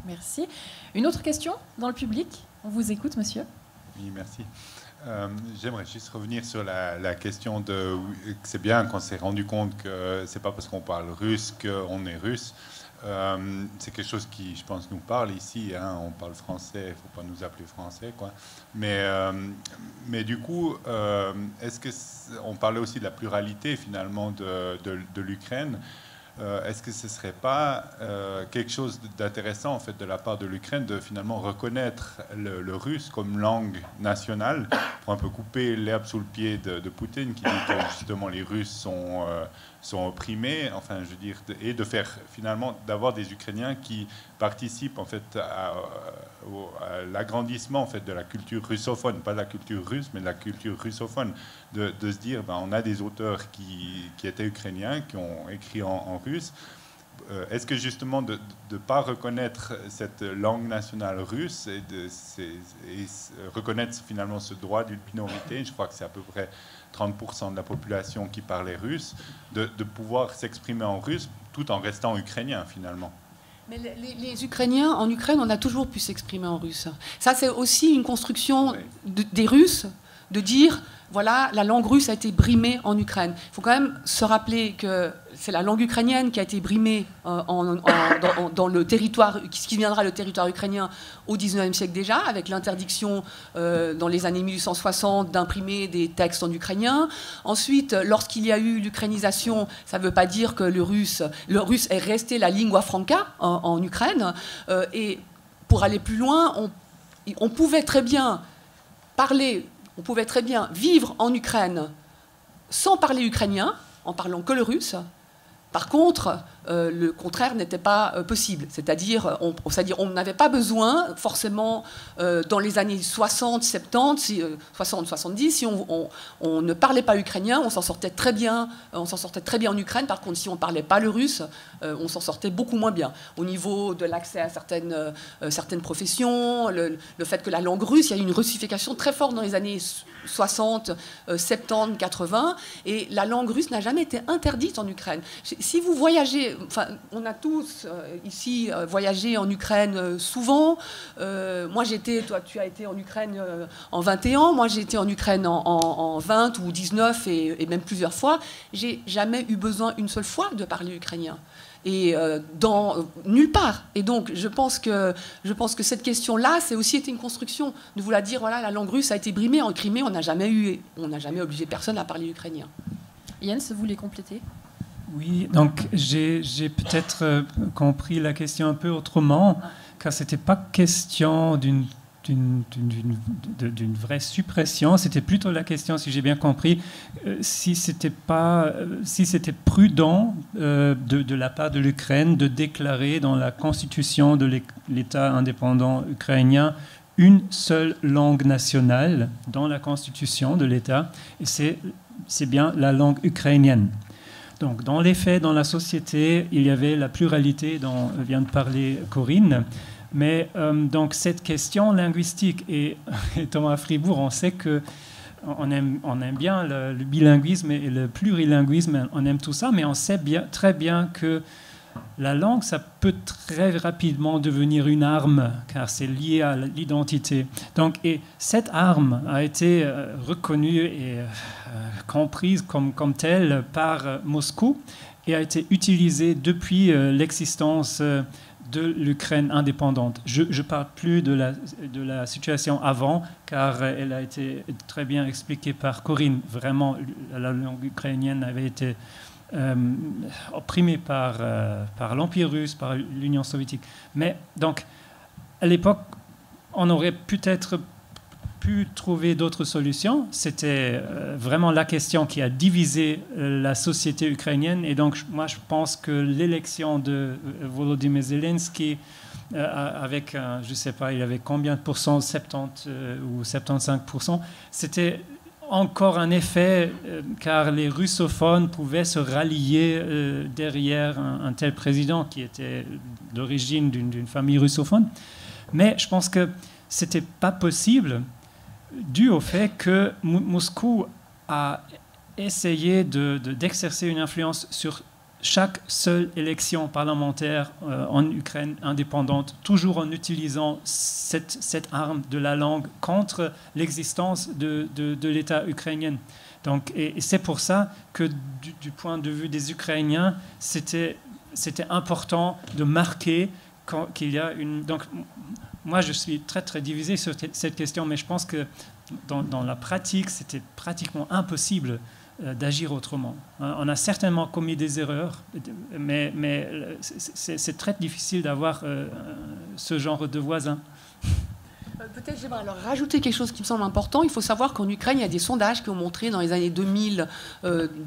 Merci. Une autre question dans le public? On vous écoute, monsieur. Oui, merci. J'aimerais juste revenir sur la question de... C'est bien qu'on s'est rendu compte que c'est pas parce qu'on parle russe qu'on est russe. c'est quelque chose qui, je pense, nous parle ici. Hein, on parle français, il ne faut pas nous appeler français, quoi. Mais du coup, on parlait aussi de la pluralité finalement de l'Ukraine. Est-ce que ce ne serait pas quelque chose d'intéressant en fait de la part de l'Ukraine de finalement reconnaître le russe comme langue nationale pour un peu couper l'herbe sous le pied de Poutine qui dit que justement les Russes sont opprimés, enfin je veux dire, et de faire finalement d'avoir des Ukrainiens qui participent en fait à l'agrandissement en fait de la culture russophone, pas de la culture russe mais de la culture russophone, de se dire on a des auteurs qui étaient ukrainiens, qui ont écrit en russe. Est-ce que justement de ne pas reconnaître cette langue nationale russe et reconnaître finalement ce droit d'une minorité, je crois que c'est à peu près 30% de la population qui parlait russe, de pouvoir s'exprimer en russe tout en restant ukrainien finalement? Mais les Ukrainiens, en Ukraine, on a toujours pu s'exprimer en russe. Ça, c'est aussi une construction des Russes, de dire, voilà, la langue russe a été brimée en Ukraine. Il faut quand même se rappeler que c'est la langue ukrainienne qui a été brimée dans le territoire, ce qui viendra le territoire ukrainien au XIXe siècle déjà, avec l'interdiction dans les années 1860 d'imprimer des textes en ukrainien. Ensuite, lorsqu'il y a eu l'ukrainisation, ça ne veut pas dire que le russe est resté la lingua franca en Ukraine. Et pour aller plus loin, on pouvait très bien parler... On pouvait très bien vivre en Ukraine sans parler ukrainien, en parlant que le russe. Par contre, le contraire n'était pas possible. C'est-à-dire, on n'avait pas besoin, forcément, dans les années 60, 70, 60, 70, si on ne parlait pas ukrainien, on s'en sortait très bien en Ukraine. Par contre, si on ne parlait pas le russe, on s'en sortait beaucoup moins bien. Au niveau de l'accès à certaines professions, le fait que la langue russe, il y a eu une russification très forte dans les années 60, 70, 80, et la langue russe n'a jamais été interdite en Ukraine. Si vous voyagez, enfin, on a tous ici voyagé en Ukraine souvent. Moi, toi, tu as été en Ukraine en 21, moi j'ai été en Ukraine en 20 ou 19 et même plusieurs fois. J'ai jamais eu besoin une seule fois de parler ukrainien. Et nulle part. Et donc, je pense que cette question-là, c'est aussi été une construction de vouloir dire, voilà, la langue russe a été brimée. En Crimée, on n'a jamais obligé personne à parler ukrainien. Jens, vous voulez compléter ? Oui, donc j'ai peut-être compris la question un peu autrement, car ce n'était pas question d'une vraie suppression, c'était plutôt la question, si j'ai bien compris, si c'était prudent de la part de l'Ukraine de déclarer dans la constitution de l'État indépendant ukrainien une seule langue nationale dans la constitution de l'État, et c'est bien la langue ukrainienne. Donc, dans les faits, dans la société, il y avait la pluralité dont vient de parler Corinne. Mais donc, cette question linguistique, et Thomas Fribourg, on sait qu'on aime bien le bilinguisme et le plurilinguisme, on aime tout ça, mais on sait très bien que la langue, ça peut très rapidement devenir une arme, car c'est lié à l'identité. Donc, et cette arme a été reconnue et comprise comme telle par Moscou et a été utilisée depuis l'existence de l'Ukraine indépendante. Je ne parle plus de la situation avant, car elle a été très bien expliquée par Corinne. Vraiment, la langue ukrainienne avait été opprimé par l'Empire russe, par l'Union soviétique. Mais donc, à l'époque, on aurait peut-être pu trouver d'autres solutions. C'était vraiment la question qui a divisé la société ukrainienne. Et donc, moi, je pense que l'élection de Volodymyr Zelensky, avec, je ne sais pas, il avait combien de pourcents, 70 ou 75%, c'était encore un effet, car les russophones pouvaient se rallier derrière un tel président qui était d'origine d'une famille russophone. Mais je pense que ce n'était pas possible dû au fait que Moscou a essayé d'exercer une influence sur chaque seule élection parlementaire en Ukraine indépendante, toujours en utilisant cette arme de la langue contre l'existence de l'État ukrainien. Donc, et c'est pour ça que du point de vue des Ukrainiens, c'était c'était important de marquer qu'il y a une... Donc, moi, je suis très, très divisé sur cette question, mais je pense que dans la pratique, c'était pratiquement impossible d'agir autrement. On a certainement commis des erreurs, mais c'est très difficile d'avoir ce genre de voisins. Peut-être j'aimerais alors rajouter quelque chose qui me semble important. Il faut savoir qu'en Ukraine, il y a des sondages qui ont montré dans les années 2000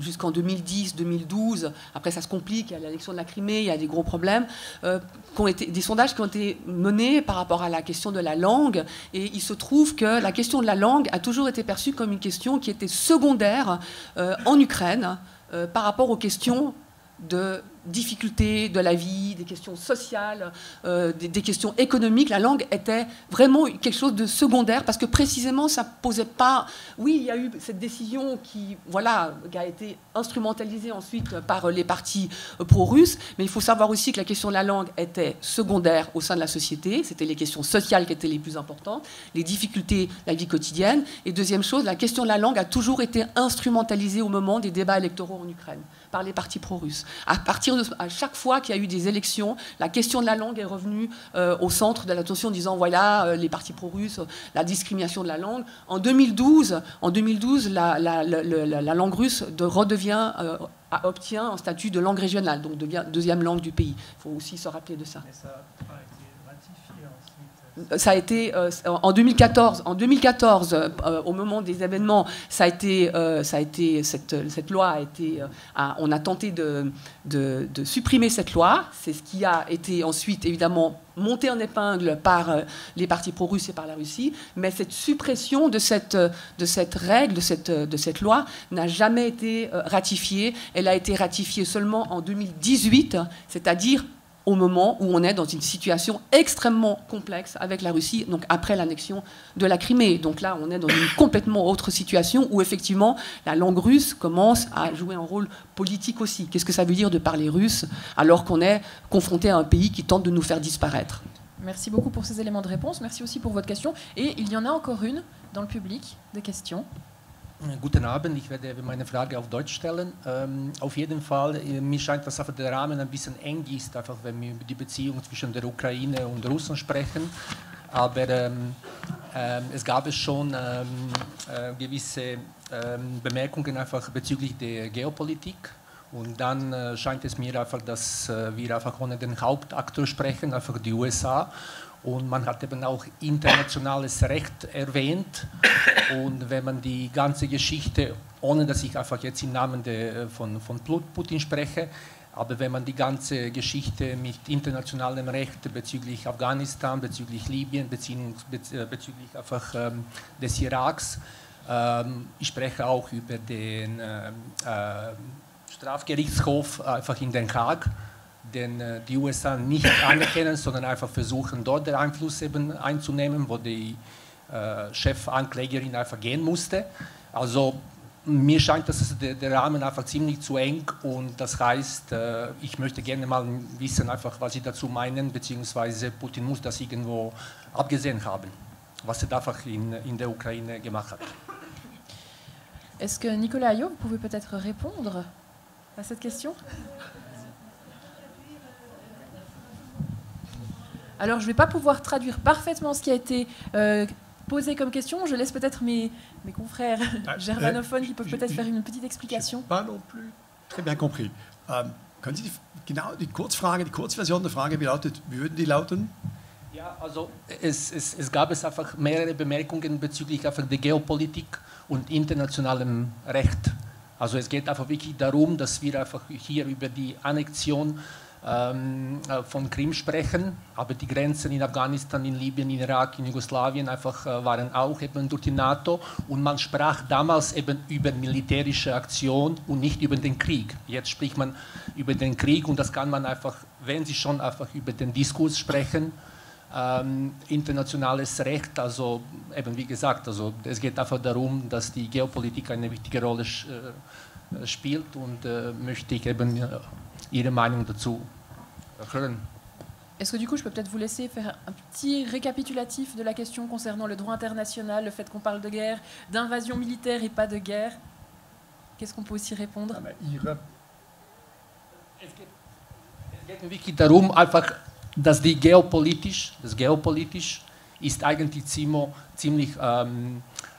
jusqu'en 2010, 2012, après ça se complique, il y a l'élection de la Crimée, il y a des gros problèmes, des sondages qui ont été menés par rapport à la question de la langue. Et il se trouve que la question de la langue a toujours été perçue comme une question qui était secondaire en Ukraine par rapport aux questions de difficultés de la vie, des questions sociales, des questions économiques. La langue était vraiment quelque chose de secondaire parce que précisément ça posait pas... Oui, il y a eu cette décision qui a été instrumentalisée ensuite par les partis pro-russes, mais il faut savoir aussi que la question de la langue était secondaire au sein de la société. C'était les questions sociales qui étaient les plus importantes, les difficultés de la vie quotidienne. Et deuxième chose, la question de la langue a toujours été instrumentalisée au moment des débats électoraux en Ukraine par les partis pro-russes. À chaque fois qu'il y a eu des élections, la question de la langue est revenue au centre de l'attention en disant voilà, les partis pro-russes, la discrimination de la langue. En 2012 la langue russe obtient un statut de langue régionale, donc devient deuxième langue du pays. Il faut aussi se rappeler de ça. Mais ça a été ratifié ensuite. Ça a été en 2014. En 2014, au moment des événements, cette loi a été. On a tenté de supprimer cette loi. C'est ce qui a été ensuite évidemment monté en épingle par les partis pro-russes et par la Russie. Mais cette suppression de cette règle, de cette loi, n'a jamais été ratifiée. Elle a été ratifiée seulement en 2018, c'est-à-dire au moment où on est dans une situation extrêmement complexe avec la Russie, donc après l'annexion de la Crimée. Donc là, on est dans une complètement autre situation où effectivement la langue russe commence à jouer un rôle politique aussi. Qu'est-ce que ça veut dire de parler russe alors qu'on est confronté à un pays qui tente de nous faire disparaître? Merci beaucoup pour ces éléments de réponse. Merci aussi pour votre question. Et il y en a encore une dans le public, des questions. Guten Abend, ich werde meine Frage auf Deutsch stellen. Auf jeden Fall, mir scheint, dass einfach der Rahmen ein bisschen eng ist, einfach wenn wir über die Beziehung zwischen der Ukraine und Russland sprechen. Aber es gab schon gewisse Bemerkungen einfach bezüglich der Geopolitik. Und dann scheint es mir einfach, dass wir einfach ohne den Hauptakteur sprechen, einfach die USA. Und man hat eben auch internationales Recht erwähnt. Und wenn man die ganze Geschichte, ohne dass ich einfach jetzt im Namen von Putin spreche, aber wenn man die ganze Geschichte mit internationalem Recht bezüglich Afghanistan, bezüglich Libyen, bezüglich einfach des Iraks, ich spreche auch über den Strafgerichtshof einfach in Den Haag, den die USA nicht anerkennen, sondern einfach versuchen, dort den Einfluss eben einzunehmen, wo die Chefanklägerin einfach gehen musste. Also mir scheint, dass der Rahmen einfach ziemlich zu eng und das heißt, ich möchte gerne mal wissen, einfach, was Sie dazu meinen, beziehungsweise Putin muss das irgendwo abgesehen haben, was er einfach in der Ukraine gemacht hat. Est-ce que Nicolas Ayot, vous pouvez peut-être répondre à cette question? Alors, je ne vais pas pouvoir traduire parfaitement ce qui a été posé comme question. Je laisse peut-être mes confrères germanophones qui peuvent peut-être faire une petite explication. Pas non plus très bien compris. Können Sie die Kurzfrage, die Kurzversion der Frage, wie würden die lauten? Ja, also es gab einfach mehrere Bemerkungen bezüglich einfach der Geopolitik und internationalem Recht. Also es geht einfach wirklich darum, dass wir einfach hier über die Annexion von Krim sprechen, aber die Grenzen in Afghanistan, in Libyen, in Irak, in Jugoslawien einfach waren auch eben durch die NATO und man sprach damals eben über militärische Aktion und nicht über den Krieg. Jetzt spricht man über den Krieg und das kann man einfach, wenn Sie schon einfach über den Diskurs sprechen, internationales Recht, also eben wie gesagt, also es geht einfach darum, dass die Geopolitik eine wichtige Rolle spielt und möchte ich eben Ihre Meinung dazu hören. Est-ce que du coup, je peux peut-être vous laisser faire un petit récapitulatif de la question concernant le droit international, le fait qu'on parle de guerre, d'invasion militaire et pas de guerre? Qu'est-ce qu'on peut aussi répondre? geht mir wirklich darum, einfach, dass das geopolitisch ist eigentlich ziemlich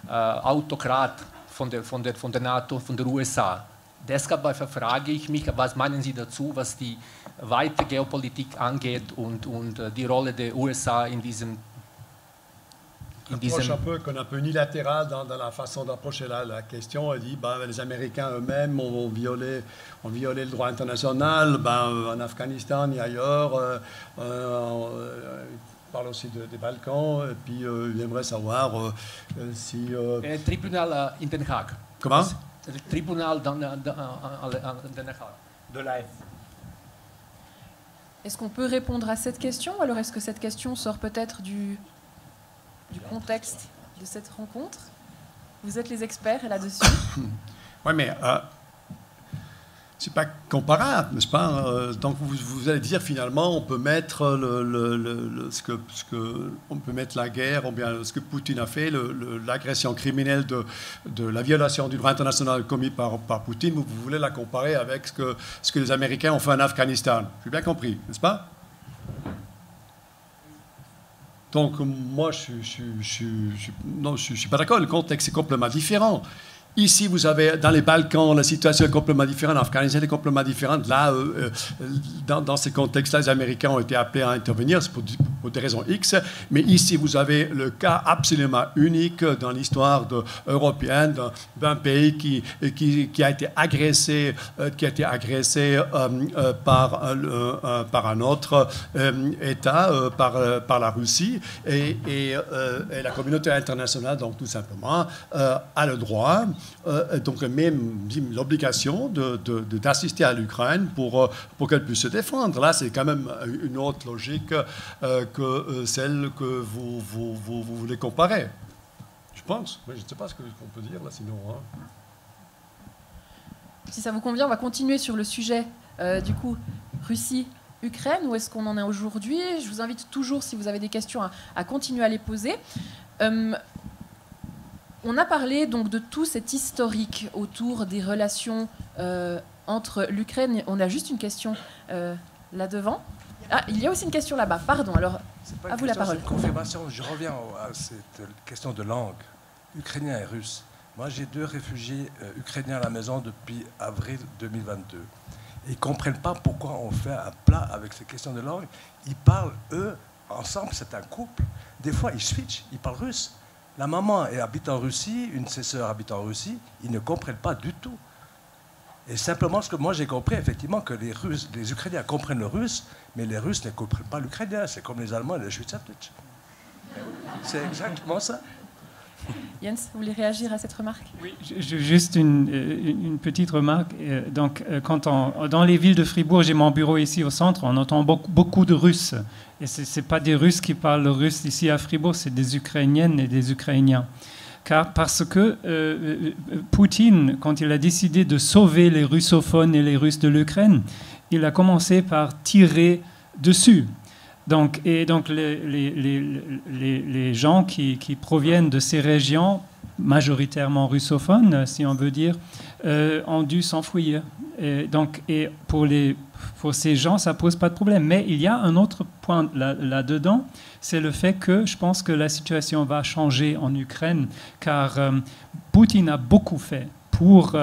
autokrat von der NATO, von der USA. Deshalb frage ich mich, was meinen Sie dazu, was die weite Geopolitik angeht und die Rolle der USA in diesem... Approche un peu unilatérale dans la façon d'approcher la question. Elle dit les Américains eux-mêmes ont violé le droit international en Afghanistan et ailleurs. Il parle aussi des Balkans. Et puis il aimerait savoir si... Le tribunal in Den Haag. Comment? Le tribunal dans Den Haag. De l'AF. Est-ce qu'on peut répondre à cette question? Alors est-ce que cette question sort peut-être du contexte de cette rencontre? Vous êtes les experts là-dessus. Oui, mais c'est pas comparable, n'est-ce pas? Donc vous allez dire finalement, on peut mettre on peut mettre la guerre, ou bien ce que Poutine a fait, l'agression criminelle de la violation du droit international commis par Poutine. Vous voulez la comparer avec ce que les Américains ont fait en Afghanistan. J'ai bien compris, n'est-ce pas? Donc moi, je suis pas d'accord. Le contexte est complètement différent. Ici, vous avez dans les Balkans, la situation est complètement différente. En Afghanistan, elle est complètement différente. Là, dans ces contextes-là, les Américains ont été appelés à intervenir pour des raisons X. Mais ici, vous avez le cas absolument unique dans l'histoire européenne d'un pays qui a été agressé, par un autre État, par la Russie. Et la communauté internationale, donc tout simplement, a le droit. Donc même l'obligation d'assister à l'Ukraine pour qu'elle puisse se défendre. Là, c'est quand même une autre logique que celle que vous voulez comparer. Je pense. Mais je ne sais pas ce qu'on peut dire là, sinon. Hein. Si ça vous convient, on va continuer sur le sujet du coup Russie-Ukraine. Où est-ce qu'on en est aujourd'hui? Je vous invite toujours, si vous avez des questions, à continuer à les poser. On a parlé donc de tout cet historique autour des relations entre l'Ukraine. On a juste une question là devant. Ah, il y a aussi une question là-bas. Pardon. Alors, à vous la parole. C'est une confirmation. Je reviens à cette question de langue, ukrainien et russe. Moi, j'ai 2 réfugiés ukrainiens à la maison depuis avril 2022. Ils ne comprennent pas pourquoi on fait un plat avec ces questions de langue. Ils parlent, eux, ensemble, c'est un couple. Des fois, ils switchent, ils parlent russe. La maman habite en Russie, une de ses sœurs habite en Russie, ils ne comprennent pas du tout. Et simplement, ce que moi j'ai compris, effectivement, que les Ukrainiens comprennent le russe, mais les Russes ne comprennent pas l'ukrainien. C'est comme les Allemands et les Schweizerdeutsch. C'est exactement ça. Jens, vous voulez réagir à cette remarque? Oui, juste une petite remarque. Donc, dans les villes de Fribourg, j'ai mon bureau ici au centre, on entend beaucoup de Russes. Et ce n'est pas des Russes qui parlent le russe ici à Fribourg, c'est des Ukrainiennes et des Ukrainiens. Parce que Poutine, quand il a décidé de sauver les russophones et les Russes de l'Ukraine, il a commencé par tirer dessus. Donc les gens qui proviennent de ces régions, majoritairement russophones, si on veut dire, ont dû s'enfuir. Et pour ces gens, ça ne pose pas de problème. Mais il y a un autre point là-dedans, c'est le fait que je pense que la situation va changer en Ukraine, car Poutine a beaucoup fait pour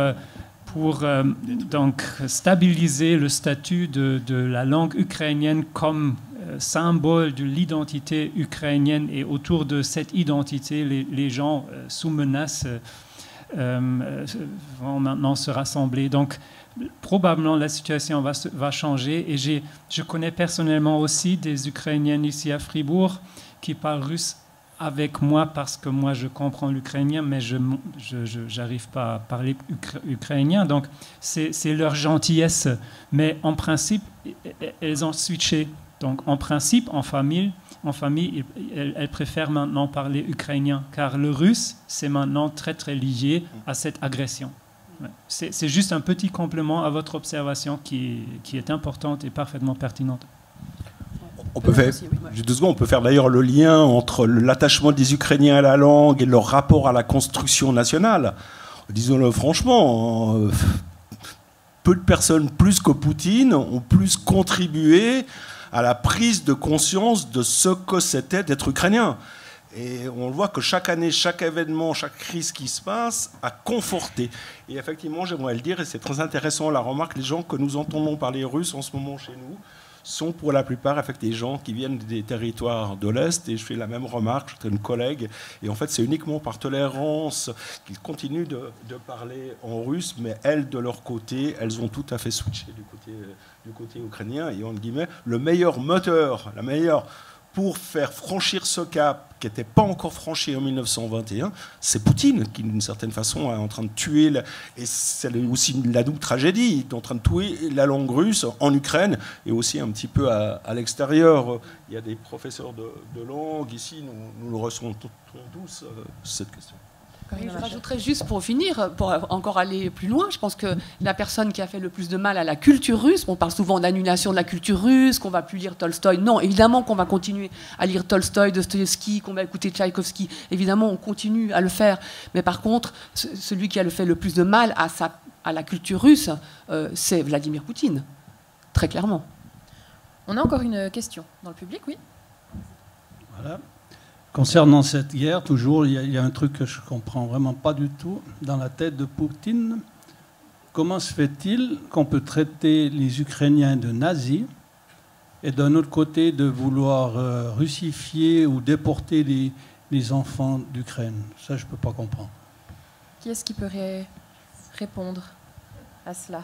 donc stabiliser le statut de la langue ukrainienne comme symbole de l'identité ukrainienne, et autour de cette identité, les gens sous menace vont maintenant se rassembler. Donc probablement la situation va changer, et je connais personnellement aussi des Ukrainiennes ici à Fribourg qui parlent russe avec moi parce que moi je comprends l'ukrainien, mais je n'arrive pas à parler ukrainien, donc c'est leur gentillesse, mais en principe elles ont switché. Donc en principe, en famille, elles préfèrent maintenant parler ukrainien, car le russe, c'est maintenant très très lié à cette agression. Ouais. C'est juste un petit complément à votre observation qui est importante et parfaitement pertinente. On peut faire d'ailleurs le lien entre l'attachement des Ukrainiens à la langue et leur rapport à la construction nationale. Disons-le franchement, peu de personnes, plus que Poutine, ont plus contribué à la prise de conscience de ce que c'était d'être ukrainien. Et on voit que chaque année, chaque événement, chaque crise qui se passe a conforté. Et effectivement, j'aimerais le dire, et c'est très intéressant la remarque, les gens que nous entendons parler russe en ce moment chez nous sont pour la plupart effectivement des gens qui viennent des territoires de l'Est. Et je fais la même remarque, j'ai une collègue. Et en fait, c'est uniquement par tolérance qu'ils continuent de parler en russe, mais elles, de leur côté, elles ont tout à fait switché du côté ukrainien. Et entre guillemets, le meilleur moteur, la meilleure pour faire franchir ce cap qui n'était pas encore franchi en 1921, c'est Poutine qui, d'une certaine façon, est en train de tuer, et c'est aussi la double tragédie, en train de tuer la langue russe en Ukraine et aussi un petit peu à l'extérieur. Il y a des professeurs de langue ici, nous le ressentons tous, cette question. Oui, je rajouterais juste pour finir, pour encore aller plus loin, je pense que la personne qui a fait le plus de mal à la culture russe, on parle souvent d'annulation de la culture russe, qu'on ne va plus lire Tolstoï. Non, évidemment qu'on va continuer à lire Tolstoï, Dostoïevski, qu'on va écouter Tchaïkovski. Évidemment, on continue à le faire. Mais par contre, celui qui a fait le plus de mal à la culture russe, c'est Vladimir Poutine, très clairement. On a encore une question dans le public, oui. Voilà. Concernant cette guerre, toujours, il y a un truc que je ne comprends vraiment pas du tout dans la tête de Poutine. Comment se fait-il qu'on peut traiter les Ukrainiens de nazis et d'un autre côté de vouloir russifier ou déporter les enfants d'Ukraine? Ça, je ne peux pas comprendre. Qui est-ce qui peut répondre à cela?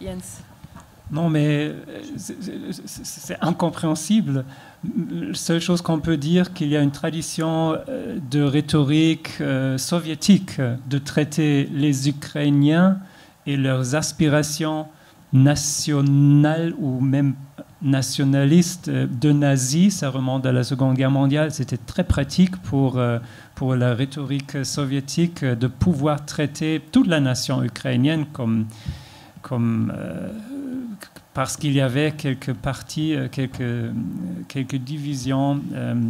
Jens. Non, mais c'est incompréhensible. La seule chose qu'on peut dire, qu'il y a une tradition de rhétorique soviétique de traiter les Ukrainiens et leurs aspirations nationales ou même nationalistes de nazis. Ça remonte à la Seconde Guerre mondiale. C'était très pratique pour la rhétorique soviétique de pouvoir traiter toute la nation ukrainienne comme parce qu'il y avait quelques partis, quelques divisions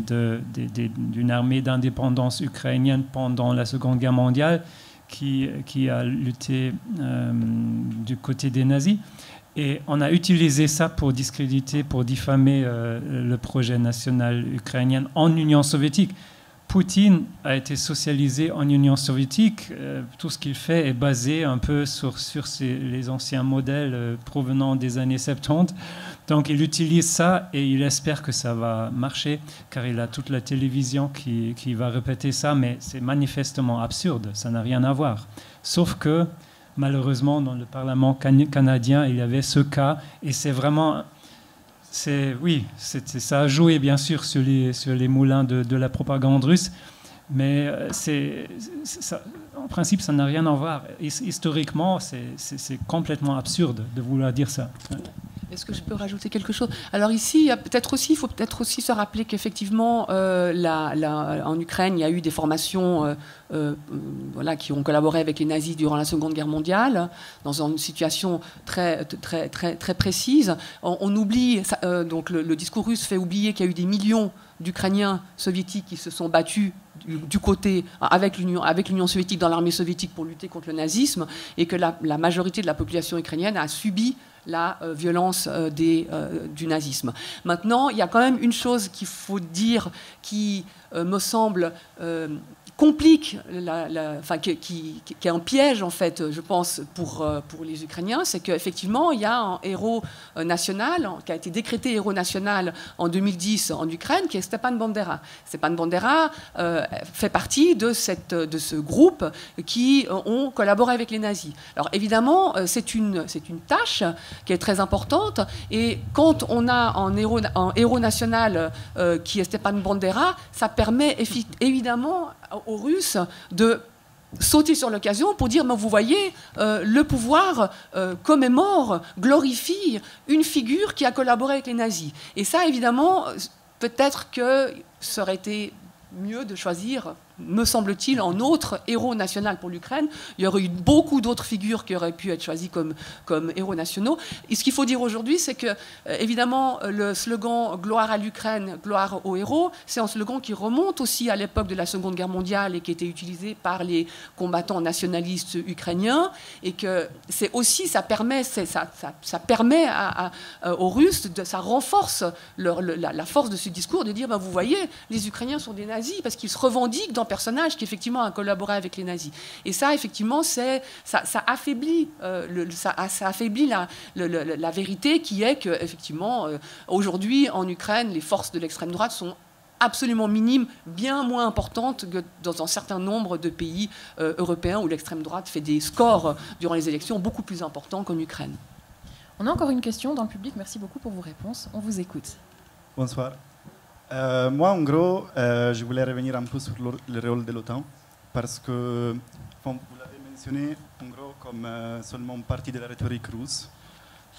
d'une armée d'indépendance ukrainienne pendant la Seconde Guerre mondiale qui a lutté du côté des nazis. Et on a utilisé ça pour discréditer, pour diffamer le projet national ukrainien en Union soviétique. Poutine a été socialisé en Union soviétique. Tout ce qu'il fait est basé un peu sur les anciens modèles provenant des années 70. Donc il utilise ça et il espère que ça va marcher, car il a toute la télévision qui va répéter ça, mais c'est manifestement absurde, ça n'a rien à voir. Sauf que, malheureusement, dans le Parlement canadien, il y avait ce cas, et c'est vraiment... Oui, ça a joué bien sûr sur les moulins de la propagande russe, mais en principe, ça n'a rien à voir. Historiquement, c'est complètement absurde de vouloir dire ça. Est-ce que je peux rajouter quelque chose? Alors ici, il faut peut-être aussi se rappeler qu'effectivement, en Ukraine, il y a eu des formations qui ont collaboré avec les nazis durant la Seconde Guerre mondiale, dans une situation très, très, très, très précise. On oublie, donc le discours russe fait oublier qu'il y a eu des millions d'Ukrainiens soviétiques qui se sont battus du côté avec l'Union soviétique dans l'armée soviétique pour lutter contre le nazisme, et que la majorité de la population ukrainienne a subi la violence du nazisme. Maintenant, il y a quand même une chose qu'il faut dire qui me semble complique, qui est un piège en fait, je pense, pour les Ukrainiens, c'est qu'effectivement il y a un héros national qui a été décrété héros national en 2010 en Ukraine, qui est Stepan Bandera. Stepan Bandera fait partie de ce groupe qui ont collaboré avec les nazis. Alors évidemment, c'est une tâche qui est très importante, et quand on a un héros national qui est Stepan Bandera, ça permet évidemment aux Russes de sauter sur l'occasion pour dire, mais vous voyez, le pouvoir commémore, glorifie une figure qui a collaboré avec les nazis. Et ça, évidemment, peut-être que ça aurait été mieux de choisir me semble-t-il, en autre héros national pour l'Ukraine. Il y aurait eu beaucoup d'autres figures qui auraient pu être choisies comme héros nationaux. Et ce qu'il faut dire aujourd'hui, c'est que, évidemment, le slogan « Gloire à l'Ukraine, gloire aux héros », c'est un slogan qui remonte aussi à l'époque de la Seconde Guerre mondiale et qui était utilisé par les combattants nationalistes ukrainiens. Et que c'est aussi, ça permet aux Russes, ça renforce la force de ce discours de dire, ben, vous voyez, les Ukrainiens sont des nazis parce qu'ils se revendiquent d'un personnage qui effectivement a collaboré avec les nazis. Et ça, effectivement, ça affaiblit, la vérité qui est que, effectivement, aujourd'hui, en Ukraine, les forces de l'extrême droite sont absolument minimes, bien moins importantes que dans un certain nombre de pays européens où l'extrême droite fait des scores durant les élections beaucoup plus importants qu'en Ukraine. On a encore une question dans le public. Merci beaucoup pour vos réponses. On vous écoute. Bonsoir. Moi, en gros, je voulais revenir un peu sur le rôle de l'OTAN, parce que, vous l'avez mentionné, en gros, comme seulement partie de la rhétorique russe.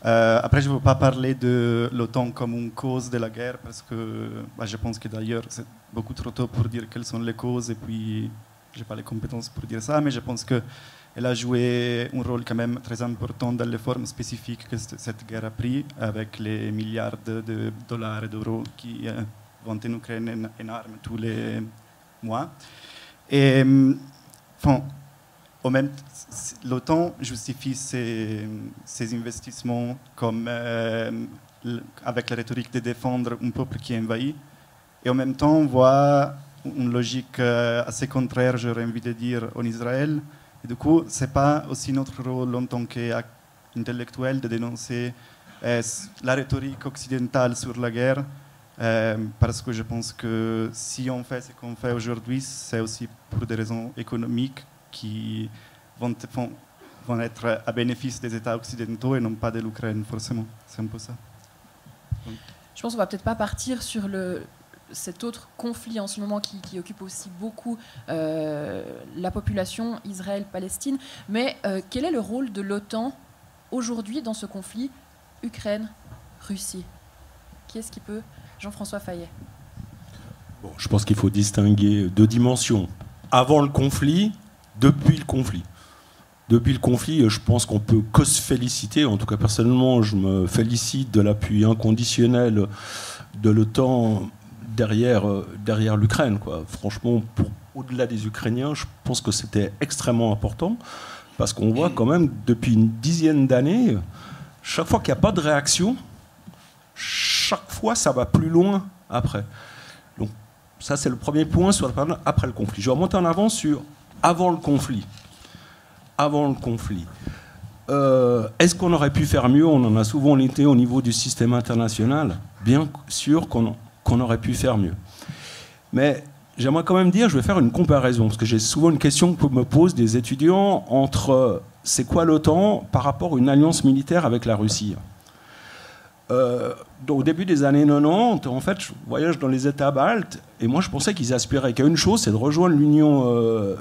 Après, je ne veux pas parler de l'OTAN comme une cause de la guerre, parce que je pense que d'ailleurs, c'est beaucoup trop tôt pour dire quelles sont les causes, et puis je n'ai pas les compétences pour dire ça, mais je pense qu'elle a joué un rôle quand même très important dans les formes spécifiques que cette guerre a pris, avec les milliards de dollars et d'euros qui vont en Ukraine en armes tous les mois. Et au même l'OTAN justifie ses investissements comme, avec la rhétorique de défendre un peuple qui est envahi. Et en même temps, on voit une logique assez contraire, j'aurais envie de dire, en Israël. Et du coup, ce n'est pas aussi notre rôle en tant qu'intellectuel de dénoncer la rhétorique occidentale sur la guerre, parce que je pense que si on fait ce qu'on fait aujourd'hui, c'est aussi pour des raisons économiques qui vont être à bénéfice des États occidentaux et non pas de l'Ukraine, forcément. C'est un peu ça. Donc. Je pense qu'on ne va peut-être pas partir sur cet autre conflit en ce moment qui occupe aussi beaucoup la population Israël-Palestine. Mais quel est le rôle de l'OTAN aujourd'hui dans ce conflit Ukraine-Russie? Qui est-ce qui peut... Jean-François Fayet. Bon, je pense qu'il faut distinguer deux dimensions. Avant le conflit, depuis le conflit. Depuis le conflit, je pense qu'on peut que se féliciter. En tout cas, personnellement, je me félicite de l'appui inconditionnel de l'OTAN derrière l'Ukraine, quoi. Franchement, au-delà des Ukrainiens, je pense que c'était extrêmement important parce qu'on voit quand même depuis une dizaine d'années, chaque fois qu'il n'y a pas de réaction, chaque fois ça va plus loin après. Donc ça c'est le premier point sur après le conflit. Je vais remonter en avant sur avant le conflit. Avant le conflit. Est-ce qu'on aurait pu faire mieux? On en a souvent été au niveau du système international. Bien sûr qu'on aurait pu faire mieux. Mais j'aimerais quand même dire, je vais faire une comparaison, parce que j'ai souvent une question que me posent des étudiants entre c'est quoi l'OTAN par rapport à une alliance militaire avec la Russie. Au début des années 90, en fait, je voyage dans les États baltes, et moi je pensais qu'ils aspiraient qu'à une chose, c'est de rejoindre l'Union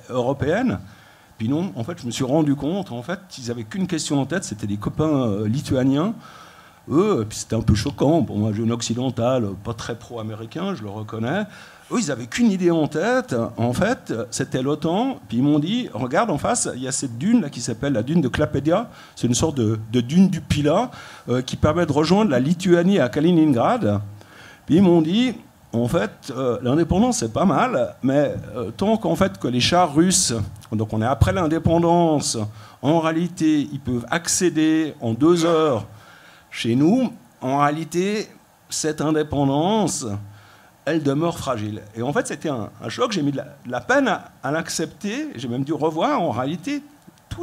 européenne. Puis non, en fait, je me suis rendu compte, en fait, ils n'avaient qu'une question en tête, c'était des copains lituaniens. Eux, puis c'était un peu choquant, bon, moi, jeune occidental, pas très pro-américain, je le reconnais. Eux, ils n'avaient qu'une idée en tête, en fait, c'était l'OTAN. Puis ils m'ont dit, regarde en face, il y a cette dune là qui s'appelle la dune de Klaipėda. C'est une sorte de dune du Pila qui permet de rejoindre la Lituanie à Kaliningrad. Puis ils m'ont dit, en fait, l'indépendance c'est pas mal, mais tant qu'en fait que les chars russes, donc on est après l'indépendance, en réalité, ils peuvent accéder en 2 heures chez nous. En réalité, cette indépendance, elle demeure fragile. Et en fait, c'était un choc. J'ai mis de la peine à l'accepter. J'ai même dû revoir, en réalité,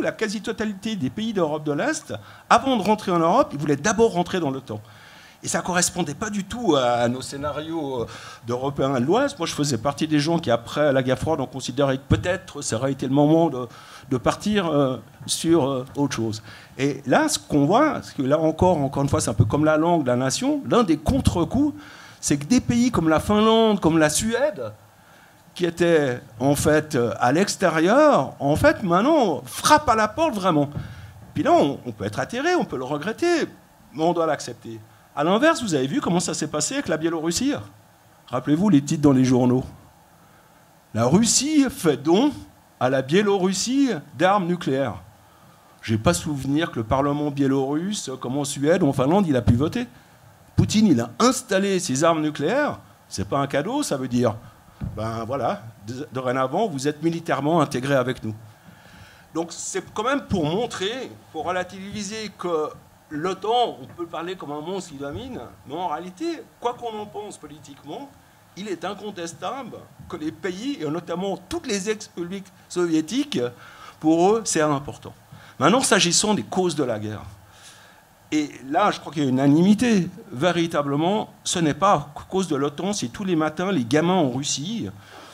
la quasi-totalité des pays d'Europe de l'Est, avant de rentrer en Europe, ils voulaient d'abord rentrer dans l'OTAN. Et ça ne correspondait pas du tout à nos scénarios d'Européens de l'Ouest. Moi, je faisais partie des gens qui, après la guerre froide, ont considéré que peut-être ça aurait été le moment de partir sur autre chose. Et là, ce qu'on voit, parce que là encore une fois, c'est un peu comme la langue de la nation, l'un des contre-coups, c'est que des pays comme la Finlande, comme la Suède, qui étaient en fait à l'extérieur, en fait maintenant frappent à la porte vraiment. Puis là, on peut être atterré, on peut le regretter, mais on doit l'accepter. À l'inverse, vous avez vu comment ça s'est passé avec la Biélorussie? Rappelez-vous les titres dans les journaux. La Russie fait don à la Biélorussie d'armes nucléaires. Je n'ai pas souvenir que le Parlement biélorusse, comme en Suède ou en Finlande, il a pu voter. Poutine, il a installé ses armes nucléaires. Ce n'est pas un cadeau, ça veut dire, ben voilà, dorénavant, vous êtes militairement intégrés avec nous. Donc c'est quand même pour montrer, pour relativiser que l'OTAN, on peut parler comme un monstre qui domine, mais en réalité, quoi qu'on en pense politiquement, il est incontestable que les pays, et notamment toutes les ex-républiques soviétiques, pour eux, c'est important. Maintenant, s'agissant des causes de la guerre, et là, je crois qu'il y a une unanimité. Véritablement, ce n'est pas à cause de l'OTAN si tous les matins, les gamins en Russie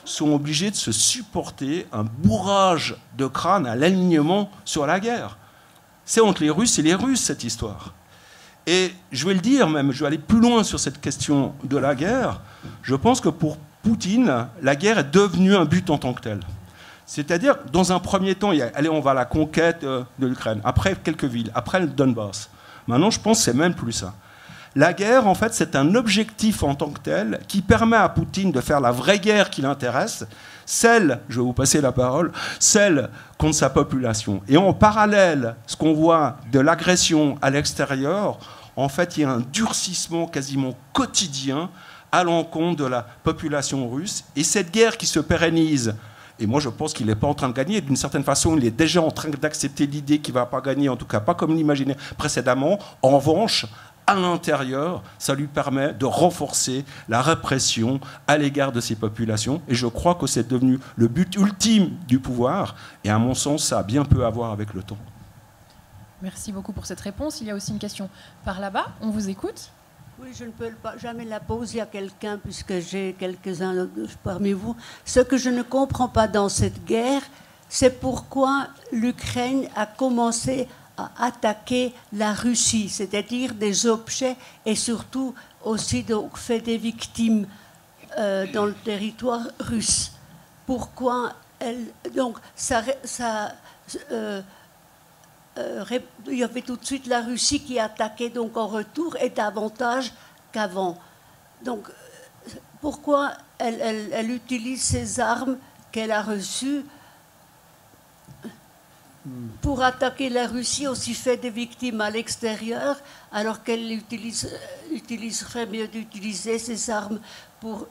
sont obligés de se supporter un bourrage de crâne à l'alignement sur la guerre. C'est entre les Russes et les Russes, cette histoire. Et je vais le dire même, je vais aller plus loin sur cette question de la guerre. Je pense que pour Poutine, la guerre est devenue un but en tant que tel. C'est-à-dire, dans un premier temps, allez, on va à la conquête de l'Ukraine, après quelques villes, après le Donbass. Maintenant, je pense que c'est même plus ça. La guerre, en fait, c'est un objectif en tant que tel qui permet à Poutine de faire la vraie guerre qui l'intéresse, celle, je vais vous passer la parole, celle contre sa population. Et en parallèle, ce qu'on voit de l'agression à l'extérieur, en fait, il y a un durcissement quasiment quotidien à l'encontre de la population russe. Et cette guerre qui se pérennise, et moi je pense qu'il n'est pas en train de gagner, d'une certaine façon, il est déjà en train d'accepter l'idée qu'il ne va pas gagner, en tout cas pas comme il l'imaginait précédemment. En revanche, à l'intérieur, ça lui permet de renforcer la répression à l'égard de ces populations. Et je crois que c'est devenu le but ultime du pouvoir. Et à mon sens, ça a bien peu à voir avec le temps. Merci beaucoup pour cette réponse. Il y a aussi une question par là-bas. On vous écoute. Oui, je ne peux jamais la poser à quelqu'un puisque j'ai quelques-uns parmi vous. Ce que je ne comprends pas dans cette guerre, c'est pourquoi l'Ukraine a commencé à attaquer la Russie, c'est-à-dire des objets et surtout aussi donc, fait des victimes dans le territoire russe. Pourquoi elle... Donc, il y avait tout de suite la Russie qui attaquait donc en retour et davantage qu'avant. Donc, pourquoi elle utilise ces armes qu'elle a reçues pour attaquer la Russie, aussi fait des victimes à l'extérieur, alors qu'elle utiliserait mieux d'utiliser ces armes pour